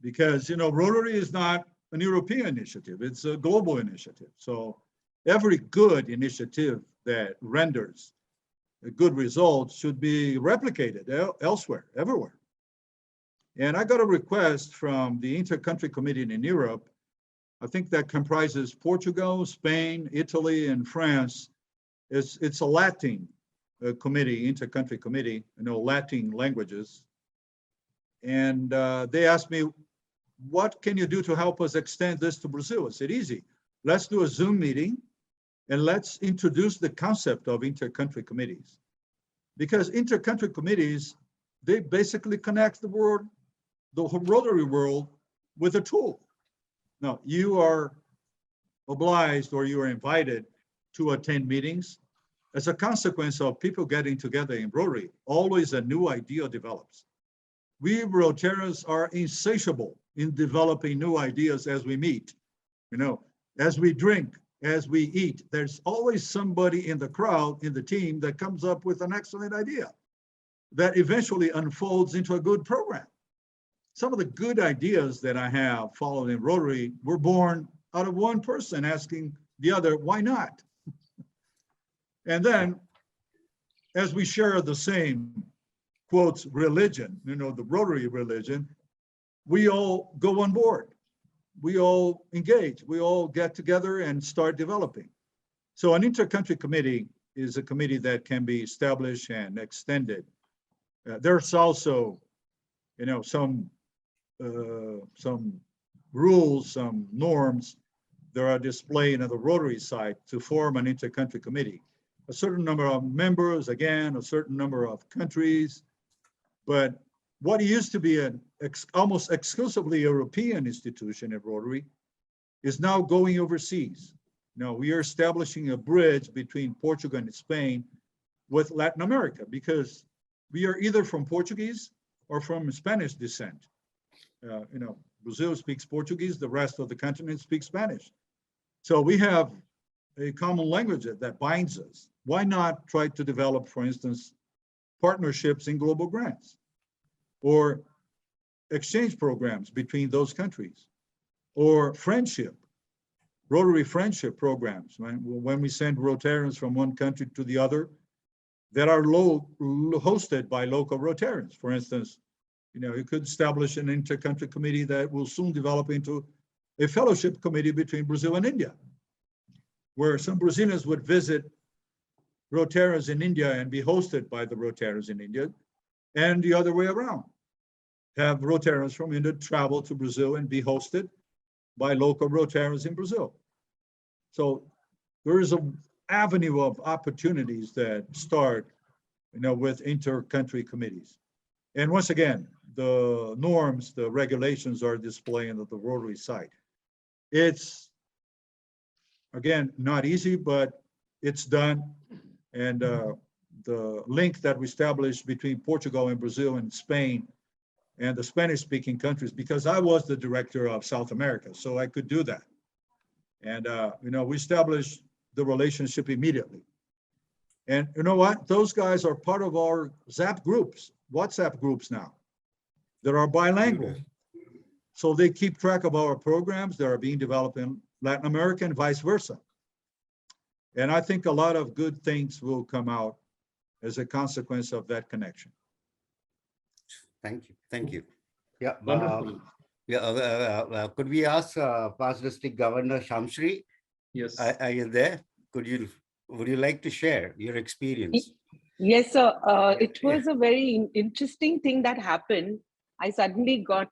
Because, Rotary is not an European initiative, it's a global initiative. So every good initiative that renders a good result should be replicated elsewhere, everywhere. And I got a request from the inter-country committee in Europe. I think that comprises Portugal, Spain, Italy, and France. It's a Latin committee, inter-country committee, Latin languages. And they asked me, what can you do to help us extend this to Brazil? I said, easy. Let's do a Zoom meeting and let's introduce the concept of inter-country committees. Because inter-country committees, they basically connect the world, the Rotary world, with a tool. Now, you are obliged or you are invited to attend meetings. As a consequence of people getting together in Rotary, always a new idea develops. We Rotarians are insatiable in developing new ideas as we meet. As we drink, as we eat, there's always somebody in the crowd, in the team, that comes up with an excellent idea that eventually unfolds into a good program. Some of the good ideas that I have followed in Rotary were born out of one person asking the other, why not? And then, as we share the same, quotes, religion, the Rotary religion, we all go on board. We all engage. We all get together and start developing. So an inter-country committee is a committee that can be established and extended. There's also, some rules, some norms that are displayed on the Rotary site to form an inter-country committee. A certain number of members, again, a certain number of countries, but what used to be an almost exclusively European institution at Rotary is now going overseas. Now we are establishing a bridge between Portugal and Spain with Latin America, because we are either from Portuguese or from Spanish descent. Brazil speaks Portuguese, the rest of the continent speaks Spanish. So we have a common language that binds us. Why not try to develop, for instance, partnerships in global grants or exchange programs between those countries, or friendship, Rotary friendship programs, right? When we send Rotarians from one country to the other that are hosted by local Rotarians. For instance, You could establish an inter-country committee that will soon develop into a fellowship committee between Brazil and India, where some Brazilians would visit Rotarians in India and be hosted by the Rotarians in India, and the other way around. Have Rotarians from India travel to Brazil and be hosted by local Rotarians in Brazil. So there is an avenue of opportunities that start, with inter-country committees. And once again, the norms, the regulations are displaying at the Rotary site. It's, again, not easy, but it's done. And the link that we established between Portugal and Brazil and Spain and the Spanish-speaking countries, because I was the director of South America, so I could do that. And, we established the relationship immediately. And you know what? Those guys are part of our Zap groups, WhatsApp groups now that are bilingual. So they keep track of our programs that are being developed in Latin America and vice versa. And I think a lot of good things will come out as a consequence of that connection. Thank you. Thank you. Yeah. Wonderful. Could we ask past district governor Shamshri? Yes. Are you there? Would you like to share your experience? Yes, sir. It was a very interesting thing that happened. I suddenly got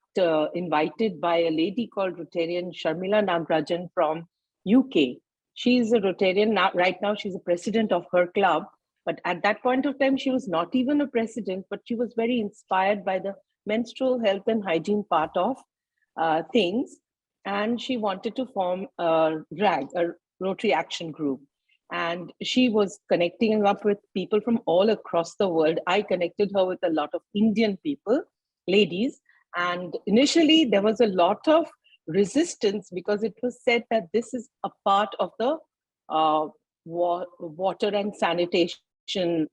invited by a lady called Rotarian Sharmila Namrajan from UK. She's a Rotarian now. Right now, she's a president of her club. But at that point of time, she was not even a president, but she was very inspired by the menstrual health and hygiene part of things. And she wanted to form a RAG, a Rotary Action Group. And she was connecting up with people from all across the world. I connected her with a lot of Indian people, ladies. And initially, there was a lot of resistance because it was said that this is a part of the water and sanitation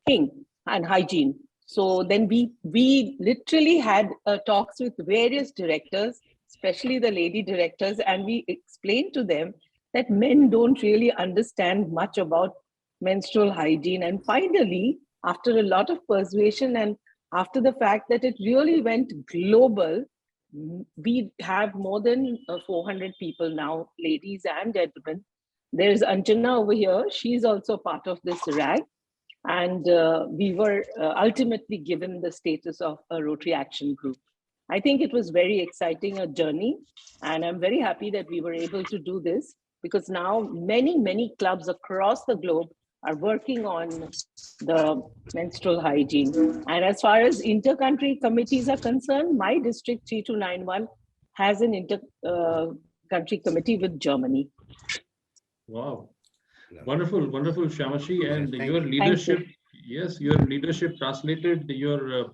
thing and hygiene. So then we literally had talks with various directors, especially the lady directors, and we explained to them that men don't really understand much about menstrual hygiene. And finally, after a lot of persuasion and after the fact that it really went global, we have more than 400 people now, ladies and gentlemen. There's Anjana over here. She's also part of this RAG. And we were ultimately given the status of a Rotary Action Group. I think it was very exciting, a journey. And I'm very happy that we were able to do this because now many clubs across the globe are working on the menstrual hygiene. And as far as inter-country committees are concerned, my district 3291 has an inter-country committee with Germany. Wow. Wonderful, wonderful, Shamashi, and Thank your you. leadership. Yes, your leadership translated your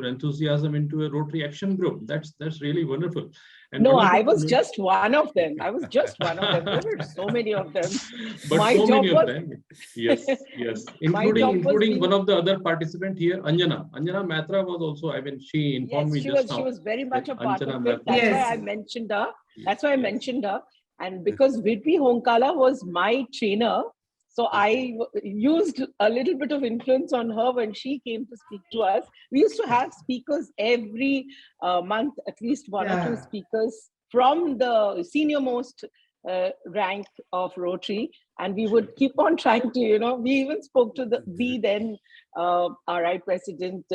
enthusiasm into a Rotary Action Group. That's really wonderful. And no, wonderful I was just one of them. I was just one of them. There were so many of them. But My so job many was, of them. Yes, yes. My job was Including being- one of the other participant here, Anjana. Anjana Matra was also, I mean, she informed yes, me just now. she was very much a part Anjana of it. Mehta. That's why Yes. I mentioned her. That's why I Yes. mentioned her. And because Vidvi Honkala was my trainer, so I used a little bit of influence on her when she came to speak to us. We used to have speakers every month, at least one or two Yeah. speakers from the senior most rank of Rotary. And we would keep on trying to, we even spoke to the then RI president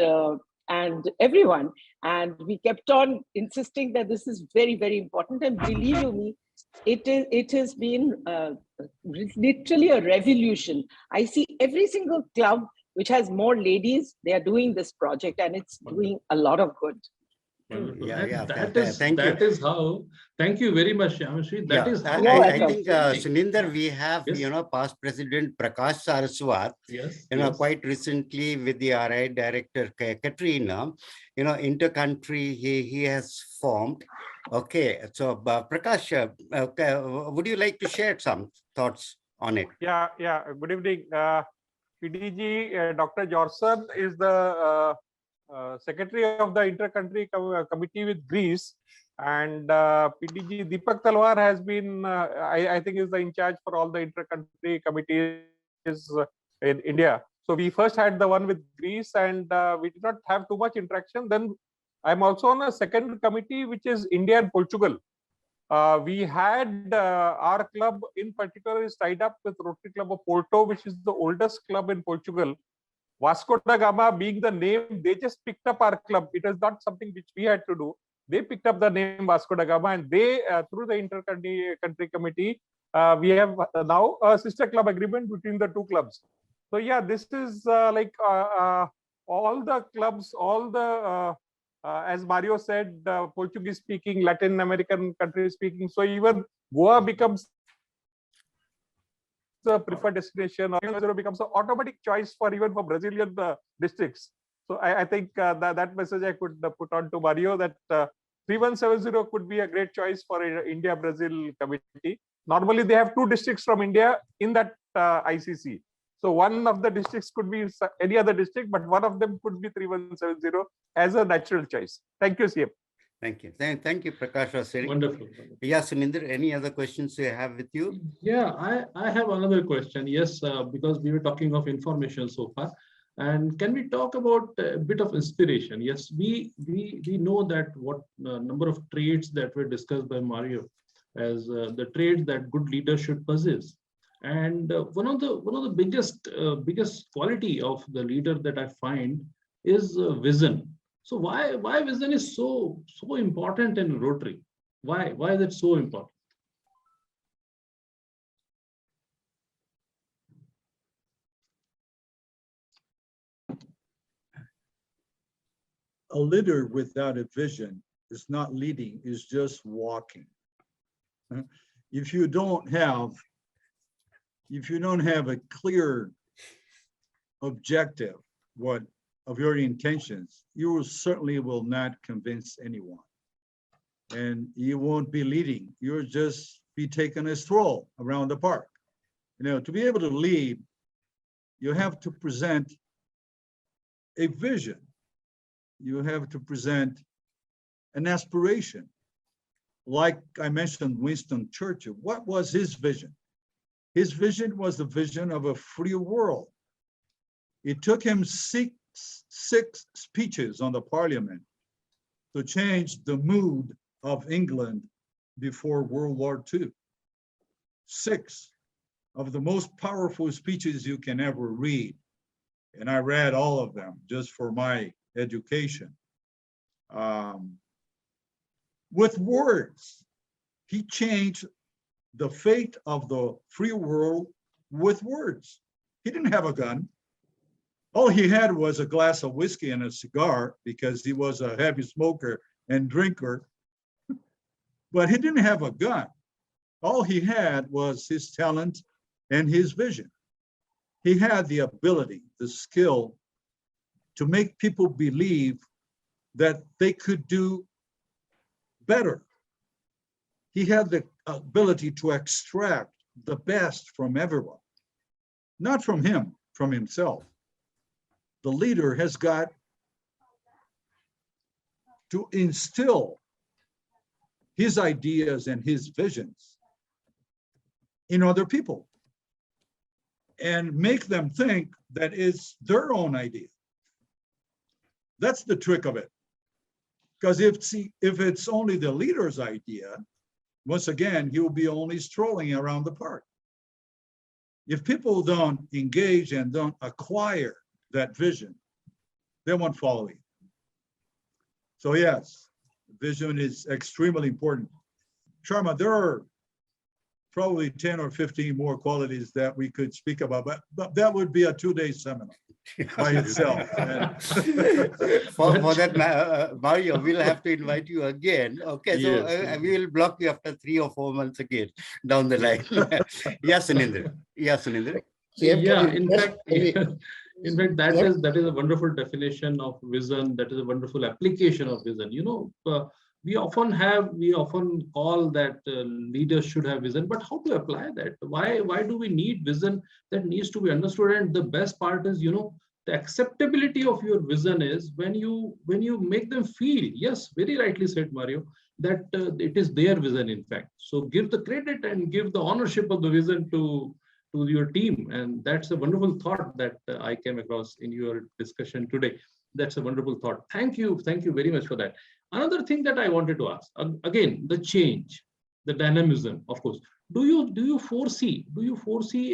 and everyone. And we kept on insisting that this is very, very important. And believe you me, it has been literally a revolution. I see every single club which has more ladies, they are doing this project and it's doing a lot of good. Wonderful. Yeah, And yeah. that Thank you. is how, thank you very much, Shamashi. That is how. You're I welcome. think Suninder, we have Yes. past President Prakash Saraswat, Yes. quite recently with the RI director Katrina, intercountry he has formed. Okay, so Prakash, would you like to share some thoughts on it? Yeah. Good evening. PDG Dr. Johnson is the secretary of the intercountry committee with Greece, and PDG Deepak Talwar has been, I think, is the in charge for all the intercountry committees in India. So we first had the one with Greece, and we did not have too much interaction. Then I'm also on a second committee, which is India and Portugal. We had our club in particular is tied up with Rotary Club of Porto, which is the oldest club in Portugal. Vasco da Gama being the name, they just picked up our club. It is not something which we had to do. They picked up the name Vasco da Gama, and they, through the inter-country committee, we have now a sister club agreement between the two clubs. So yeah, this is like all the clubs, all the as Mario said, Portuguese speaking, Latin American countries speaking. So even Goa becomes the preferred destination, or becomes an automatic choice for even for Brazilian districts. So I think that message I could put on to Mario, that 3170 could be a great choice for India-Brazil committee. Normally they have 2 districts from India in that ICC. So one of the districts could be any other district, but one of them could be 3170 as a natural choice. Thank you, CM. Thank you. Thank you, Prakash Rasiri. Wonderful. Yeah, Suninder, any other questions you have with you? Yeah, I have another question. Yes, because we were talking of information so far. And can we talk about a bit of inspiration? Yes, we know that what number of traits that were discussed by Mario as the traits that good leaders should possess. And one of the biggest quality of the leader that I find is vision. So why vision is so important in Rotary? Why is it so important? A leader without a vision is not leading, is just walking. If you don't have a clear objective of your intentions, you certainly will not convince anyone. And you won't be leading, you'll just be taking a stroll around the park. To be able to lead, you have to present a vision. You have to present an aspiration. Like I mentioned, Winston Churchill, what was his vision? His vision was the vision of a free world. It took him six speeches on the parliament to change the mood of England before World War II. 6 of the most powerful speeches you can ever read. And I read all of them just for my education. With words, he changed the fate of the free world with words. He didn't have a gun. All he had was a glass of whiskey and a cigar because he was a heavy smoker and drinker. But he didn't have a gun. All he had was his talent and his vision. He had the ability, the skill to make people believe that they could do better. He had the ability to extract the best from everyone, not from him, from himself. The leader has got to instill his ideas and his visions in other people and make them think that it's their own idea. That's the trick of it. Because if it's only the leader's idea, once again, he will be only strolling around the park. If people don't engage and don't acquire that vision, they won't follow you. So yes, vision is extremely important. Sharma, there are probably 10 or 15 more qualities that we could speak about, but that would be a 2-day seminar by itself. For that, Mario, we'll have to invite you again. Okay, so Yes. we will block you after 3 or 4 months again down the line. Yes, Sunindra. Yeah, Sunindra. Yeah, in fact, that is a wonderful definition of vision. That is a wonderful application of vision. We often call that leaders should have vision, but how to apply that? Why do we need vision that needs to be understood? And the best part is, the acceptability of your vision is when you make them feel, yes, very rightly said, Mario, that it is their vision, in fact. So give the credit and give the ownership of the vision to to your team. And that's a wonderful thought that I came across in your discussion today. That's a wonderful thought. Thank you very much for that. Another thing that I wanted to ask, again, the change, the dynamism, of course. Do you foresee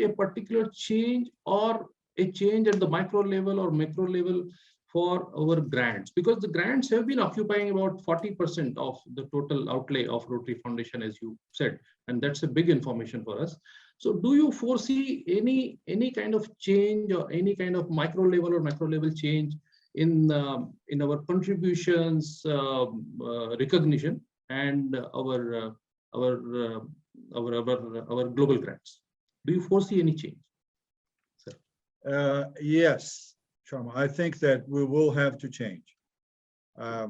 a particular change or a change at the micro level or macro level for our grants? Because the grants have been occupying about 40% of the total outlay of Rotary Foundation, as you said, and that's a big information for us. So do you foresee any kind of change or any kind of micro level or macro level change in our contributions recognition and our global grants? Do you foresee any change? Yes, Sharma, I think that we will have to change. A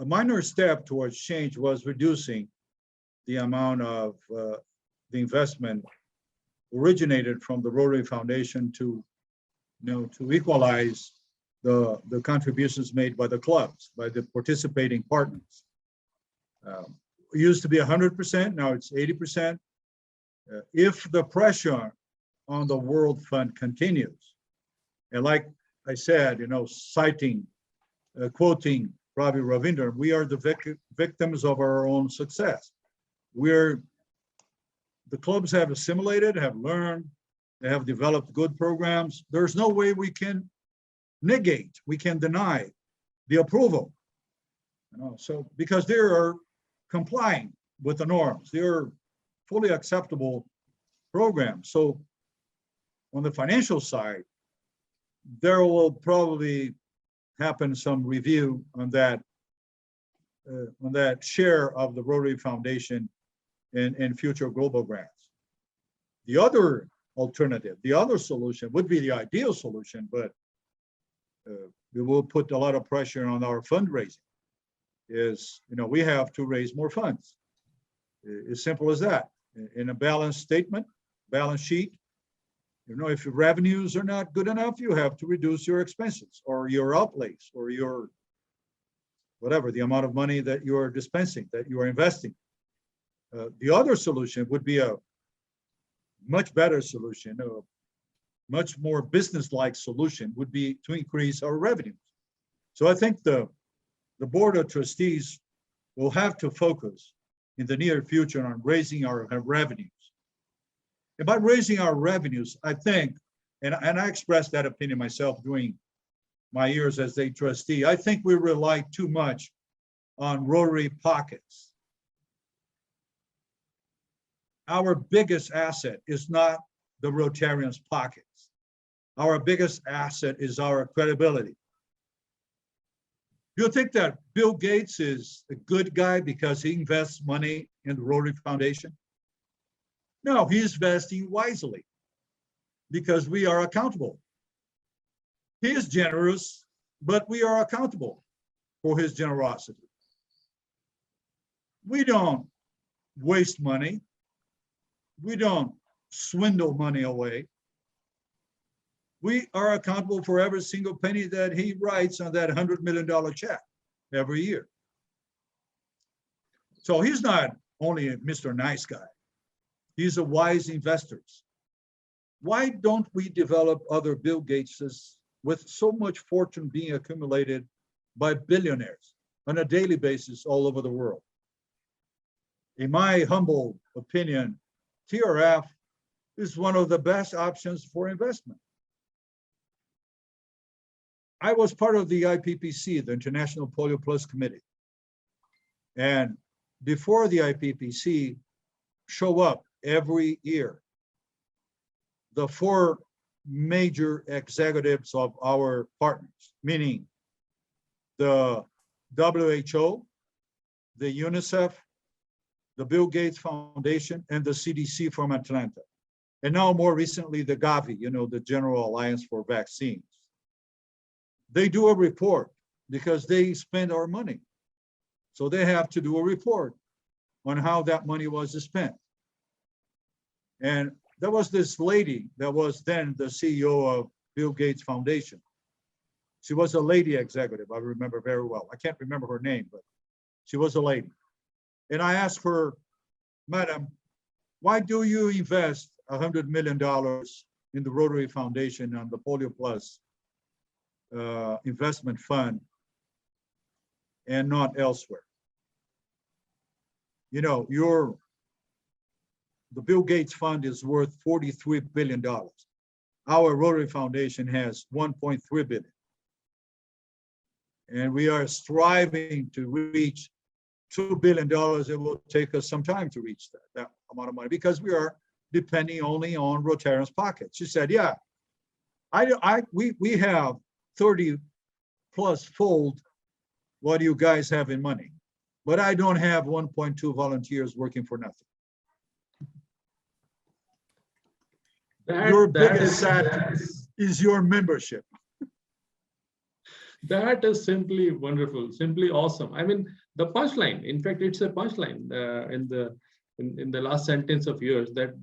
minor step towards change was reducing the amount of the investment originated from the Rotary Foundation to equalize the contributions made by the clubs, by the participating partners. It used to be 100%, now it's 80%. If the pressure on the World Fund continues, and like I said, quoting Ravi Ravinder, we are the victims of our own success. The clubs have assimilated, have learned, they have developed good programs. There's no way we can negate, we can deny the approval. So because they are complying with the norms, they're fully acceptable programs. So on the financial side, there will probably happen some review on that share of the Rotary Foundation in future global grants. The other alternative, the other solution would be the ideal solution, but it will put a lot of pressure on our fundraising. We have to raise more funds. As simple as that. In a balance statement, balance sheet, if your revenues are not good enough, you have to reduce your expenses or your outlays or your whatever, the amount of money that you are dispensing, that you are investing. The other solution would be a much better solution, a much more business-like solution would be to increase our revenues. So I think the Board of Trustees will have to focus in the near future on raising our revenues. And by raising our revenues, I think, and I expressed that opinion myself during my years as a trustee, I think we rely too much on Rotary pockets. Our biggest asset is not the Rotarians' pockets. Our biggest asset is our credibility. Do you think that Bill Gates is a good guy because he invests money in the Rotary Foundation? No, he's investing wisely because we are accountable. He is generous, but we are accountable for his generosity. We don't waste money. We don't swindle money away. We are accountable for every single penny that he writes on that $100 million check every year. So he's not only a Mr. Nice Guy. He's a wise investor. Why don't we develop other Bill Gateses with so much fortune being accumulated by billionaires on a daily basis all over the world? In my humble opinion, TRF is one of the best options for investment. I was part of the IPPC, the International Polio Plus Committee. And before the IPPC show up every year, the four major executives of our partners, meaning the WHO, the UNICEF, the Bill Gates Foundation, and the CDC from Atlanta. And now more recently, the Gavi, the General Alliance for Vaccines. They do a report because they spend our money. So they have to do a report on how that money was spent. And there was this lady that was then the CEO of Bill Gates Foundation. She was a lady executive, I remember very well. I can't remember her name, but she was a lady. And I asked her, Madam, why do you invest $100 million in the Rotary Foundation on the Polio Plus investment fund and not elsewhere. You know, the Bill Gates Fund is worth $43 billion. Our Rotary Foundation has $1.3 billion. And we are striving to reach $2 billion. It will take us some time to reach that amount of money because we are depending only on Rotarians' pockets. She said, yeah, we have 30 plus fold what you guys have in money, but I don't have 1.2 volunteers working for nothing. Your biggest sadness is your membership. That is simply wonderful, simply awesome. I mean, the punchline, in fact, it's a punchline in the last sentence of yours that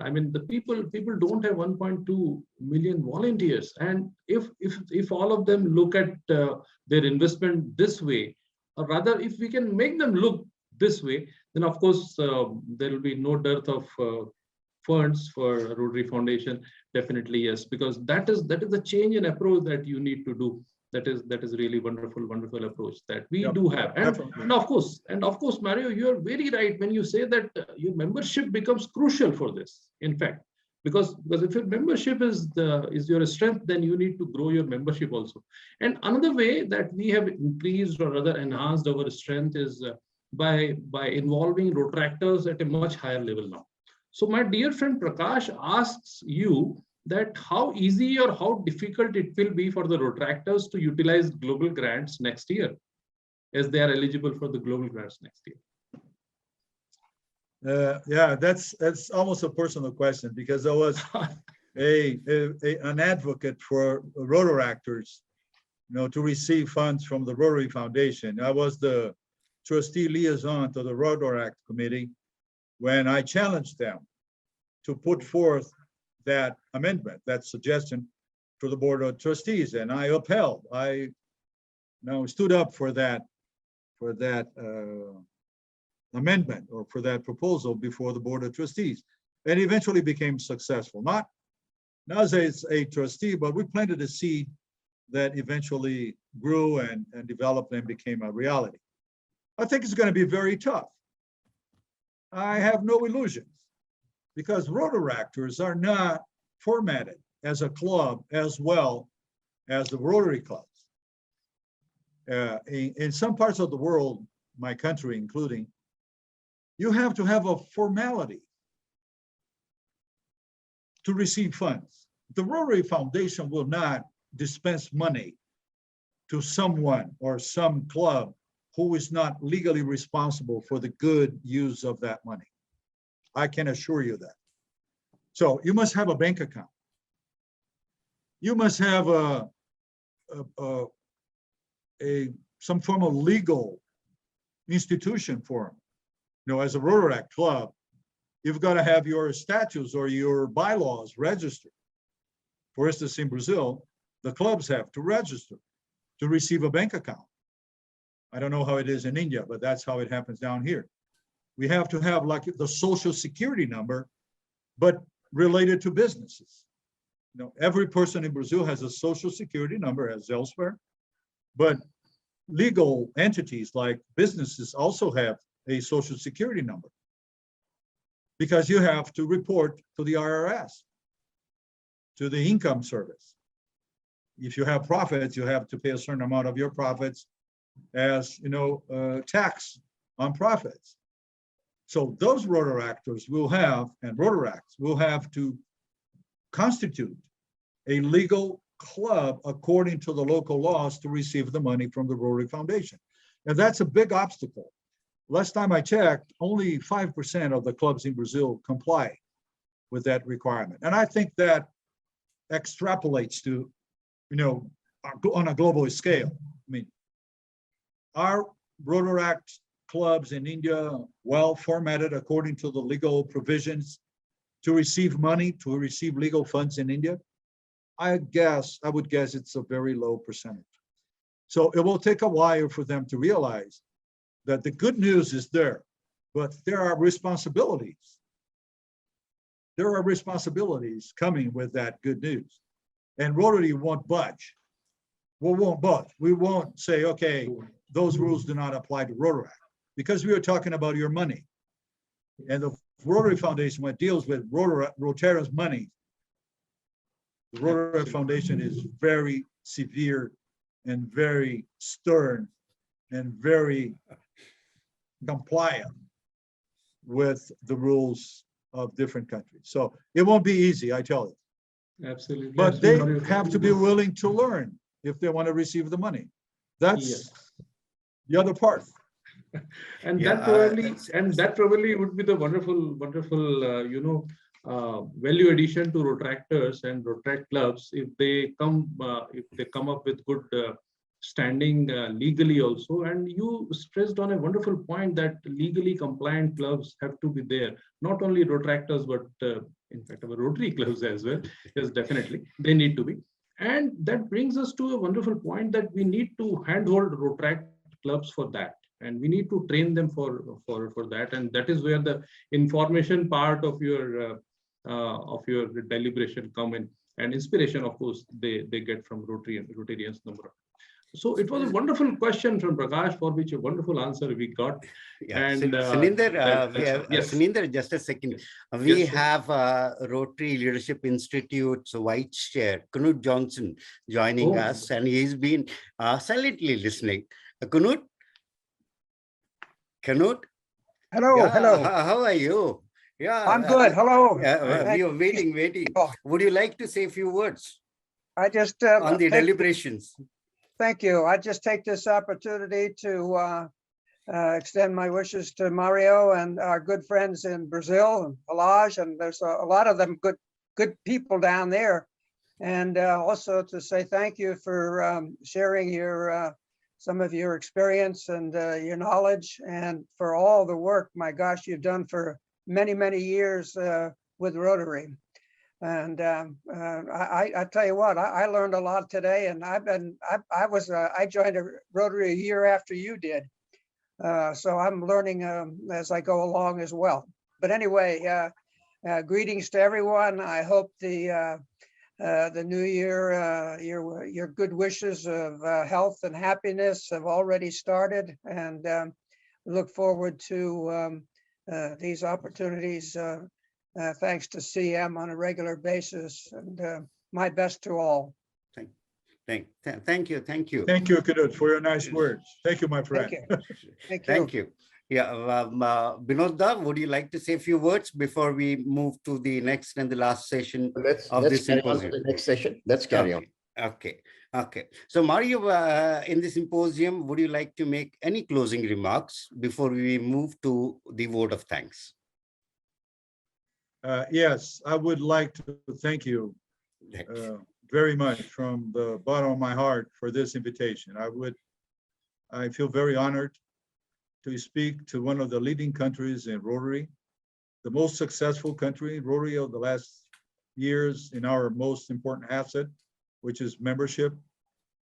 I mean, the people don't have 1.2 million volunteers. And if all of them look at their investment this way, or rather, if we can make them look this way, then of course, there will be no dearth of funds for Rotary Foundation. Definitely, yes, because that is the change in approach that you need to do. That is really wonderful approach that we do have. And of course, Mario, you are very right when you say that your membership becomes crucial for this. In fact, because if your membership is your strength, then you need to grow your membership also. And another way that we have increased or rather enhanced our strength is by involving Rotaractors at a much higher level now. So my dear friend Prakash asks you that how easy or how difficult it will be for the Rotaractors to utilize global grants next year, as they are eligible for the global grants next year. Yeah, that's almost a personal question because I was an advocate for Rotaractors, to receive funds from the Rotary Foundation. I was the trustee liaison to the Rotaract committee when I challenged them to put forth that amendment, that suggestion to the Board of Trustees, and I upheld. I stood up for that amendment or for that proposal before the Board of Trustees, and eventually became successful. Not as a trustee, but we planted a seed that eventually grew and developed and became a reality. I think it's going to be very tough. I have no illusions because Rotaractors are not formatted as a club as well as the Rotary clubs. In some parts of the world, my country including, you have to have a formality to receive funds. The Rotary Foundation will not dispense money to someone or some club who is not legally responsible for the good use of that money. I can assure you that. So you must have a bank account. You must have some form of legal institution for them. As a Rotaract club, you've got to have your statutes or your bylaws registered. For instance, in Brazil, the clubs have to register to receive a bank account. I don't know how it is in India, but that's how it happens down here. We have to have like the social security number, but related to businesses. Every person in Brazil has a social security number as elsewhere, but legal entities like businesses also have a social security number because you have to report to the IRS, to the income service. If you have profits, you have to pay a certain amount of your profits as tax on profits. So those Rotaractors will have, and Rotaracts will have to constitute a legal club according to the local laws to receive the money from the Rotary Foundation. And that's a big obstacle. Last time I checked, only 5% of the clubs in Brazil comply with that requirement. And I think that extrapolates to, on a global scale. I mean, our Rotaract clubs in India well formatted according to the legal provisions to receive money, to receive legal funds in India? I would guess it's a very low percentage. So it will take a while for them to realize that the good news is there, but there are responsibilities there are responsibilities coming with that good news. And Rotary won't budge. We won't budge. We won't say, okay, those rules do not apply to Rotary, because we are talking about your money. And the Rotary Foundation, when it deals with Rotarians' money, the Rotary Foundation is very severe and very stern and very compliant with the rules of different countries. So it won't be easy, I tell you. Absolutely. But they Absolutely. have to be willing to learn if they want to receive the money. That's Yes. the other part. And Yeah, that probably would be the wonderful, value addition to Rotractors and Rotract clubs if they come up with good standing legally also. And you stressed on a wonderful point that legally compliant clubs have to be there. Not only Rotractors, but in fact our Rotary clubs as well. Yes, definitely they need to be. And that brings us to a wonderful point that we need to handhold Rotract clubs for that. And we need to train them for that. And that is where the information part of your deliberation come in, and inspiration, of course, they get from Rotarians number. So it was a wonderful question from Prakash, for which a wonderful answer we got. Yeah, And Suninder, yes. Suninder, just a second. We have Rotary Leadership Institute's Vice Chair, Knut Johnson, joining us, and he's been silently listening. Knut? Hello, yeah, hello. How are you? Yeah, I'm good. Hello. We are waiting. Would you like to say a few words I just on the deliberations? thank you. I just take this opportunity to extend my wishes to Mario and our good friends in Brazil and Pelage, and there's a lot of them good people down there. And also to say thank you for sharing your some of your experience and your knowledge, and for all the work, my gosh, you've done for many years with Rotary. And I tell you what, I learned a lot today, and I joined a Rotary a year after you did. So I'm learning as I go along as well. But anyway, greetings to everyone. I hope the new year, your good wishes of health and happiness have already started, and look forward to these opportunities thanks to CM on a regular basis, and my best to all. Thank you. Thank you, Knut, for your nice words. Thank you, my friend. Thank you. Yeah, Binodda, would you like to say a few words before we move to the next and the last session of this symposium? The next session. Let's carry on. Okay. So Mario, in the symposium, would you like to make any closing remarks before we move to the vote of thanks? Yes, I would like to thank you very much from the bottom of my heart for this invitation. I feel very honored to speak to one of the leading countries in Rotary, the most successful country in Rotary of the last years in our most important asset, which is membership.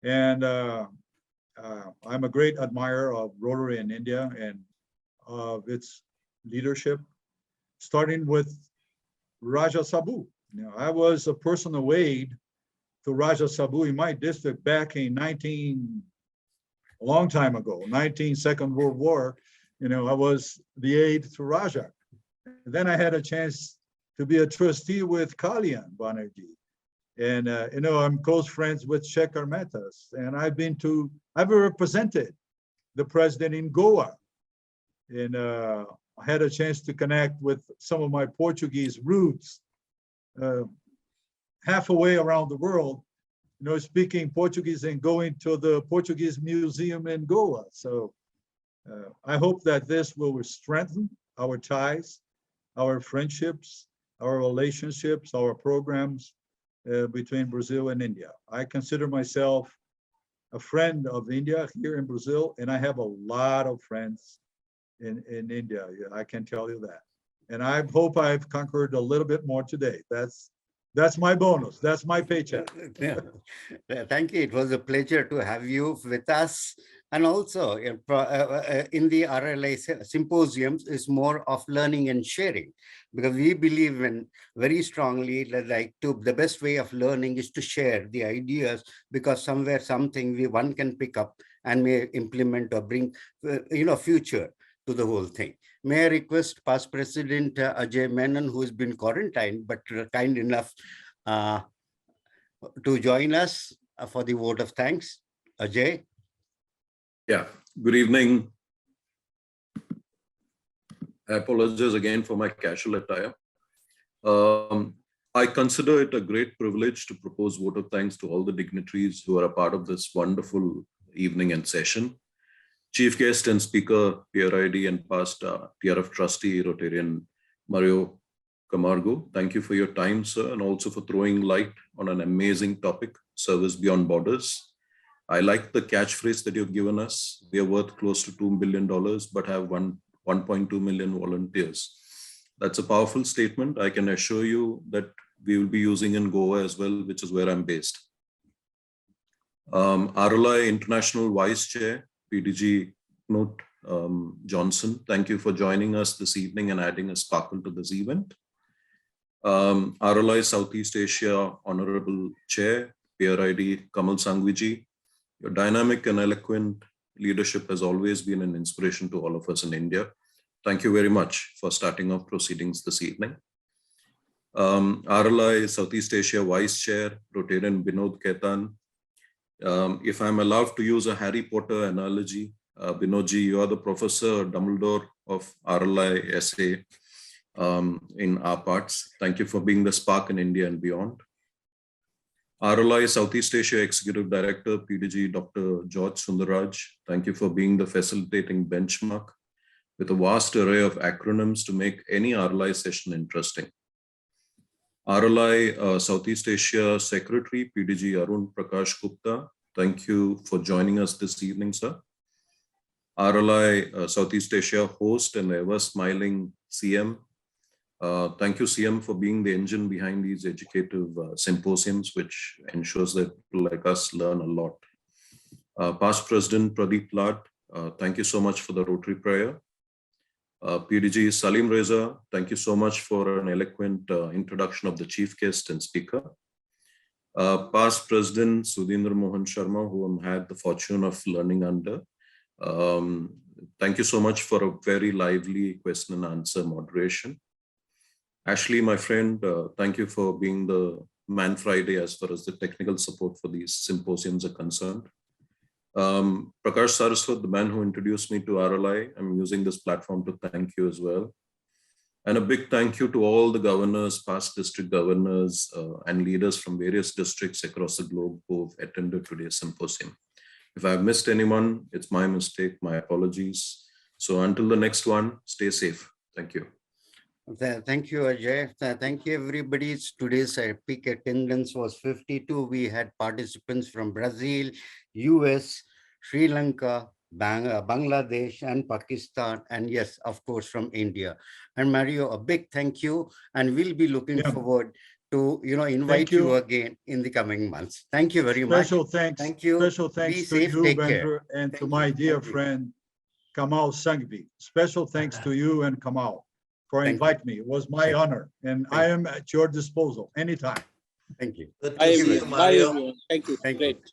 And I'm a great admirer of Rotary in India and of its leadership, starting with Raja Sabu. You know, I was a personal aide to Raja Sabu in my district back in a long time ago, 19th World War. You know, I was the aide to Raja. And then I had a chance to be a trustee with Kalyan Banerjee. And, you know, I'm close friends with Shekhar Metas. And I've represented the president in Goa. And I had a chance to connect with some of my Portuguese roots half a way around the world, you know, speaking Portuguese and going to the Portuguese Museum in Goa. So I hope that this will strengthen our ties, our friendships, our relationships, our programs between Brazil and India. I consider myself a friend of India here in Brazil, and I have a lot of friends in India. I can tell you that. And I hope I've conquered a little bit more today. That's my bonus. That's my paycheck. Thank you. It was a pleasure to have you with us. And also in the RLI symposiums is more of learning and sharing, because we believe in very strongly that the best way of learning is to share the ideas, because somewhere something one can pick up and may implement or bring future to the whole thing. May I request past President Ajay Menon, who has been quarantined but kind enough to join us for the vote of thanks. Ajay. Yeah, good evening. I apologize again for my casual attire. I consider it a great privilege to propose vote of thanks to all the dignitaries who are a part of this wonderful evening and session. Chief guest and speaker, PRID and past TRF trustee, Rotarian Mario Camargo. Thank you for your time, sir, and also for throwing light on an amazing topic, service beyond borders. I like the catchphrase that you've given us. We are worth close to $2 billion, but have 1.2 million volunteers. That's a powerful statement. I can assure you that we will be using in Goa as well, which is where I'm based. RLI International Vice Chair, PDG Knut Johnson, thank you for joining us this evening and adding a sparkle to this event. RLI Southeast Asia Honorable Chair, PRID Kamal Sangviji. Your dynamic and eloquent leadership has always been an inspiration to all of us in India. Thank you very much for starting off proceedings this evening. RLI Southeast Asia Vice Chair, Rotarian Binod Ketan. If I'm allowed to use a Harry Potter analogy, Binodji, you are the Professor Dumbledore of RLI SA in our parts. Thank you for being the spark in India and beyond. RLI Southeast Asia Executive Director, PDG Dr. George Sundaraj. Thank you for being the facilitating benchmark with a vast array of acronyms to make any RLI session interesting. RLI Southeast Asia Secretary, PDG Arun Prakash Gupta. Thank you for joining us this evening, sir. RLI Southeast Asia host and ever smiling CM. Thank you, CM, for being the engine behind these educative symposiums, which ensures that people like us learn a lot. Past President Pradeep Lad, thank you so much for the Rotary prayer. PDG Salim Reza, thank you so much for an eloquent introduction of the chief guest and speaker. Past President Sudhindra Mohan Sharma, whom I had the fortune of learning under. Thank you so much for a very lively question and answer moderation. Ashley, my friend, thank you for being the man Friday as far as the technical support for these symposiums are concerned. Prakash Saraswat, the man who introduced me to RLI, I'm using this platform to thank you as well. And a big thank you to all the governors, past district governors, and leaders from various districts across the globe who have attended today's symposium. If I've missed anyone, it's my mistake, my apologies. So until the next one, stay safe. Thank you. Thank you, Ajay. Thank you, everybody. Today's peak attendance was 52. We had participants from Brazil, US, Sri Lanka, Bangladesh, and Pakistan, and yes, of course, from India. And Mario, a big thank you, and we'll be looking forward to invite you again in the coming months. Thank you very much. Special thanks. Thank you. Special thanks Be to safe, you, take Bendra, care. and Thank to you. my dear Thank you. friend Kamal Sangvi. Special thanks to you and Kamal for Thank you. inviting me. It was my honor, and I am at your disposal anytime. Thank you. Good Bye, to see you, everyone. Bye, Mario. everyone. Thank you. Thank Great. you.